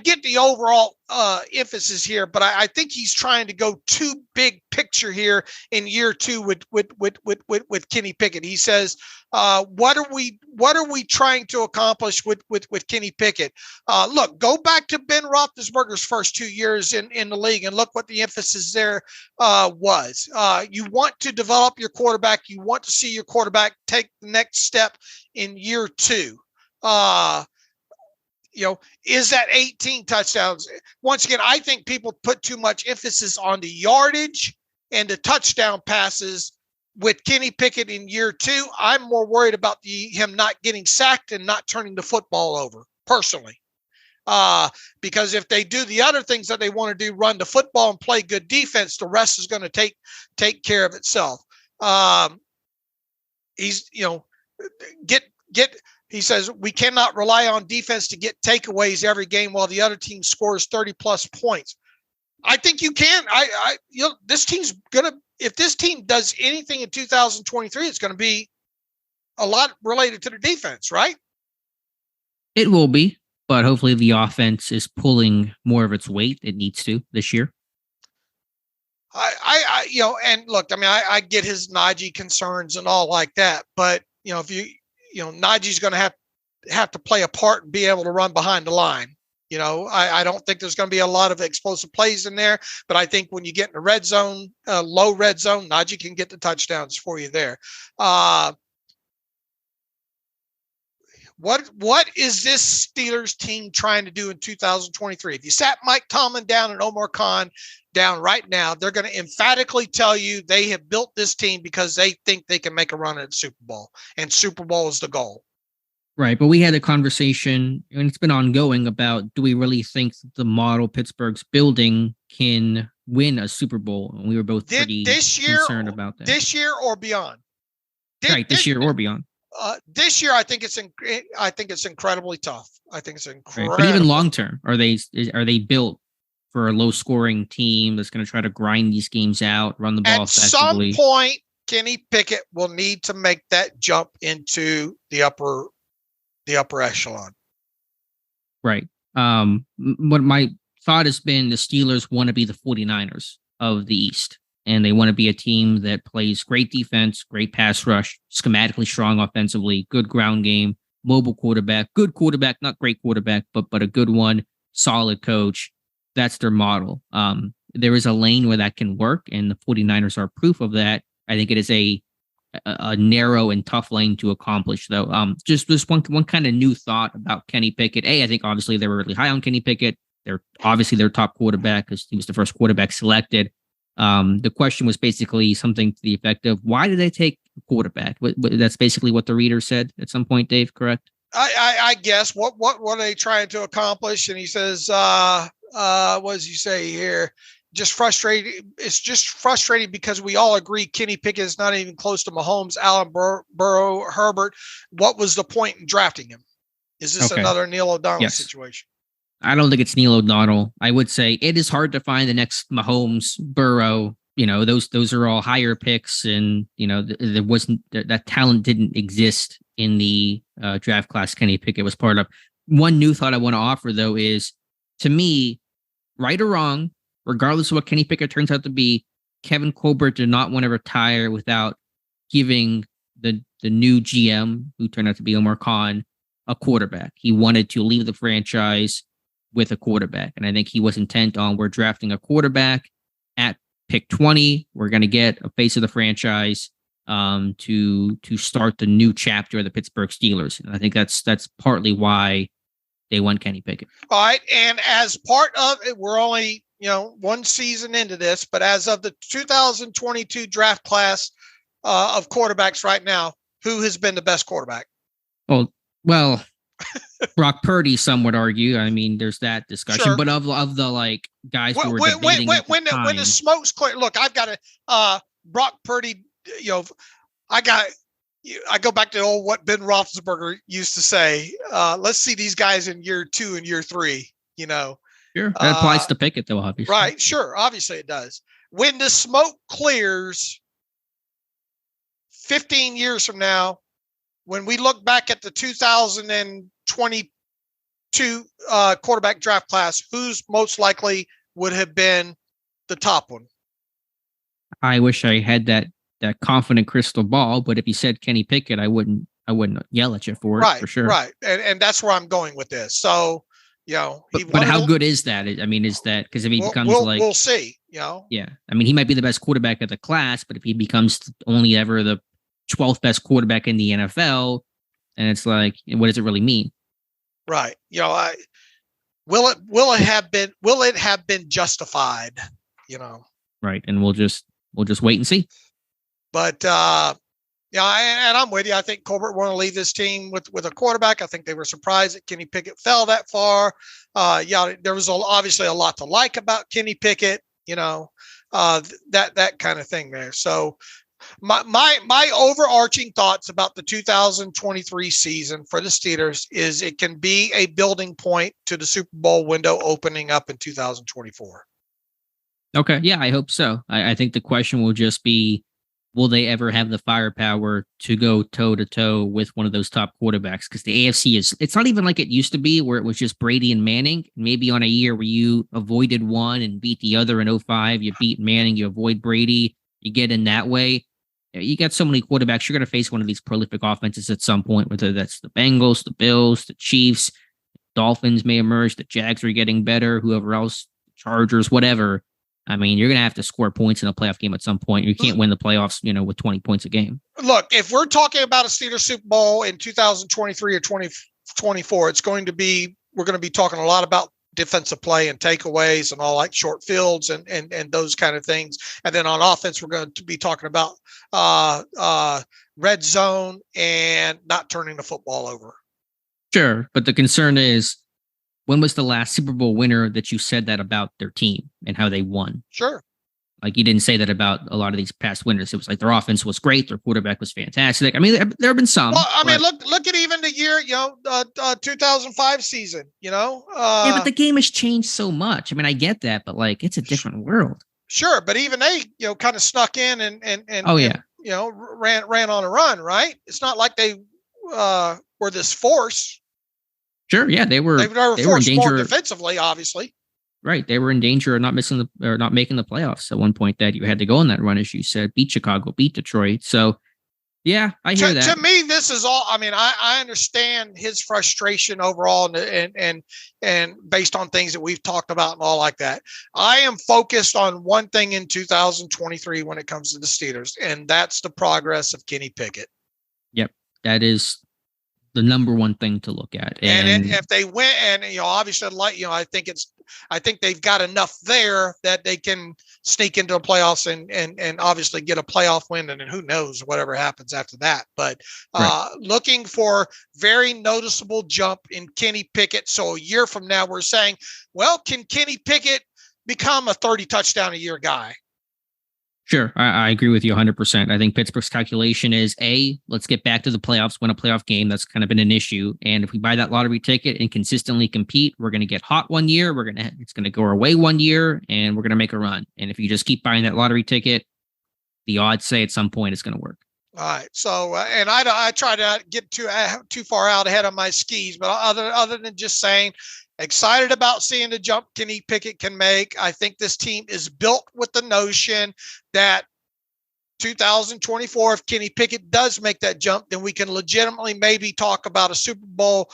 get the overall emphasis here, but I think he's trying to go too big picture here in year two with Kenny Pickett. He says, what are we trying to accomplish with Kenny Pickett? Look, go back to Ben Roethlisberger's first 2 years in the league and look what the emphasis there was. You want to develop your quarterback. You want to see your quarterback take the next step in year two. Is that 18 touchdowns? Once again, I think people put too much emphasis on the yardage and the touchdown passes with Kenny Pickett in year two. I'm more worried about him not getting sacked and not turning the football over, personally. Because if they do the other things that they want to do, run the football and play good defense, the rest is going to take care of itself. He says we cannot rely on defense to get takeaways every game while the other team scores 30 plus points. I think you can. This team's gonna. If this team does anything in 2023, it's going to be a lot related to the defense, right? It will be, but hopefully the offense is pulling more of its weight. It needs to this year. And look, I mean, I get his Najee concerns and all like that, but if Najee's going to have to play a part and be able to run behind the line. I don't think there's going to be a lot of explosive plays in there, but I think when you get in the red zone, low red zone, Najee can get the touchdowns for you there. What is this Steelers team trying to do in 2023? If you sat Mike Tomlin down and Omar Khan down right now, they're going to emphatically tell you they have built this team because they think they can make a run at the Super Bowl, and Super Bowl is the goal. Right, but we had a conversation, and it's been ongoing, about do we really think the model Pittsburgh's building can win a Super Bowl? And we were both pretty concerned about that. This year or beyond? This year or beyond. This year, I think it's incredibly tough. I think it's incredible. Right. But even long term, are they built for a low scoring team that's going to try to grind these games out, run the ball effectively? At some point, Kenny Pickett will need to make that jump into the upper echelon. Right. What my thought has been, the Steelers want to be the 49ers of the East. And they want to be a team that plays great defense, great pass rush, schematically strong offensively, good ground game, mobile quarterback, good quarterback, not great quarterback, but a good one, solid coach. That's their model. There is a lane where that can work, and the 49ers are proof of that. I think it is a narrow and tough lane to accomplish, though. Just one kind of new thought about Kenny Pickett. I think obviously they were really high on Kenny Pickett. They're obviously their top quarterback because he was the first quarterback selected. The question was basically something to the effect of, why did they take a quarterback? That's basically what the reader said at some point, Dave, correct? I guess. What are they trying to accomplish? And he says, what does he say here? Just frustrated. It's just frustrating because we all agree Kenny Pickett is not even close to Mahomes, Allen, Burrow, Herbert. What was the point in drafting him? Is this another Neil O'Donnell situation? I don't think it's Neil O'Donnell. I would say it is hard to find the next Mahomes, Burrow. Those are all higher picks, and there wasn't that talent didn't exist in the draft class Kenny Pickett was part of. One new thought I want to offer, though, is, to me, right or wrong, regardless of what Kenny Pickett turns out to be, Kevin Colbert did not want to retire without giving the new GM, who turned out to be Omar Khan, a quarterback. He wanted to leave the franchise with a quarterback. And I think he was intent on, we're drafting a quarterback at pick 20. We're going to get a face of the franchise to start the new chapter of the Pittsburgh Steelers. And I think that's partly why they won Kenny Pickett. All right. And as part of it, we're only, one season into this, but as of the 2022 draft class of quarterbacks right now, who has been the best quarterback? Well, Brock Purdy, some would argue. I mean, there's that discussion, sure. But of the guys who were debating when the smoke's clear. Look, I've got Brock Purdy. I go back to what Ben Roethlisberger used to say. Let's see these guys in year 2 and year 3. Sure, that applies to Pickett, though, obviously. Right? Sure, obviously it does. When the smoke clears, 15 years from now, when we look back at the 2022 quarterback draft class, who's most likely would have been the top one? I wish I had that confident crystal ball, but if you said Kenny Pickett, I wouldn't yell at you for it, for sure. Right. And that's where I'm going with this. So, but how good is that? I mean, is that because if he becomes we'll see, Yeah. I mean, he might be the best quarterback of the class, but if he becomes only ever the 12th best quarterback in the NFL, and it's like, what does it really mean? Right. Will it have been justified? Right. And we'll just wait and see. But and I'm with you. I think Colbert wanted to leave this team with a quarterback. I think they were surprised that Kenny Pickett fell that far. There was obviously a lot to like about Kenny Pickett. That kind of thing there. So my overarching thoughts about the 2023 season for the Steelers is it can be a building point to the Super Bowl window opening up in 2024. Okay. Yeah, I hope so. I think the question will just be, will they ever have the firepower to go toe-to-toe with one of those top quarterbacks? Because the AFC it's not even like it used to be where it was just Brady and Manning. Maybe on a year where you avoided one and beat the other in 2005, you beat Manning, you avoid Brady, you get in that way. You got so many quarterbacks. You're going to face one of these prolific offenses at some point, whether that's the Bengals, the Bills, the Chiefs, Dolphins may emerge, the Jags are getting better, whoever else, Chargers, whatever. I mean, you're going to have to score points in a playoff game at some point. You can't win the playoffs, with 20 points a game. Look, if we're talking about a Steelers Super Bowl in 2023 or 2024, we're going to be talking a lot about defensive play and takeaways and all like short fields and those kind of things. And then on offense, we're going to be talking about red zone and not turning the football over. Sure. But the concern is, when was the last Super Bowl winner that you said that about their team and how they won? Sure. Like you didn't say that about a lot of these past winners. It was like their offense was great. Their quarterback was fantastic. I mean, there have been some. Well, I mean, look at even the year, 2005 season, Yeah, but the game has changed so much. I mean, I get that, but like, it's a different world. Sure. But even they, kind of snuck in and ran on a run, right? It's not like they were this force. Sure, yeah, they were in danger defensively, obviously. Right, they were in danger of not making the playoffs at one point. That you had to go on that run, as you said, beat Chicago, beat Detroit. So, yeah, I hear that. To me, this is all. I mean, I understand his frustration overall, and based on things that we've talked about and all like that. I am focused on one thing in 2023 when it comes to the Steelers, and that's the progress of Kenny Pickett. Yep, that is the number one thing to look at. And if they win, and obviously, I think they've got enough there that they can sneak into the playoffs and obviously get a playoff win, and then who knows whatever happens after that. But looking for very noticeable jump in Kenny Pickett. So a year from now, we're saying, well, can Kenny Pickett become a 30 touchdown a year guy? Sure. I agree with you 100%. I think Pittsburgh's calculation is let's get back to the playoffs, win a playoff game. That's kind of been an issue. And if we buy that lottery ticket and consistently compete, we're going to get hot one year. It's going to go our way one year, and we're going to make a run. And if you just keep buying that lottery ticket, the odds say at some point it's going to work. All right. So, and I try to not get too far out ahead of my skis, but other than just saying, excited about seeing the jump Kenny Pickett can make. I think this team is built with the notion that 2024, if Kenny Pickett does make that jump, then we can legitimately maybe talk about a Super Bowl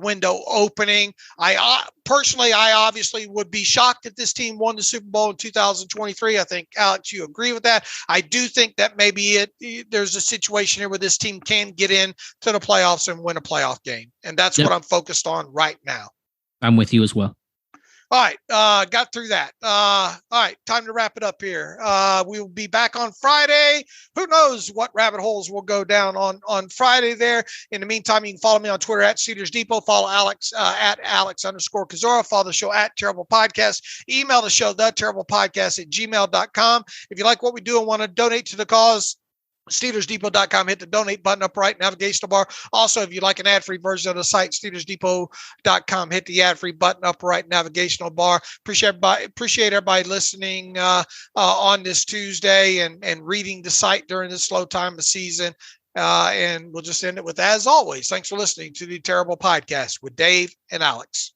window opening. I obviously would be shocked if this team won the Super Bowl in 2023. I think, Alex, you agree with that. I do think that maybe there's a situation here where this team can get in to the playoffs and win a playoff game. And that's what I'm focused on right now. I'm with you as well. All right. Got through that. All right. Time to wrap it up here. We will be back on Friday. Who knows what rabbit holes will go down on Friday there. In the meantime, you can follow me on Twitter at Steelers Depot. Follow Alex at Alex_Kozora. Follow the show at Terrible Podcast. Email the show, theterriblepodcast@gmail.com. If you like what we do and want to donate to the cause, SteelersDepot.com, hit the donate button up right, navigational bar. Also, if you'd like an ad-free version of the site, SteelersDepot.com, hit the ad-free button up right, navigational bar. Appreciate everybody listening on this Tuesday and reading the site during this slow time of season. And we'll just end it with, as always, thanks for listening to the Terrible Podcast with Dave and Alex.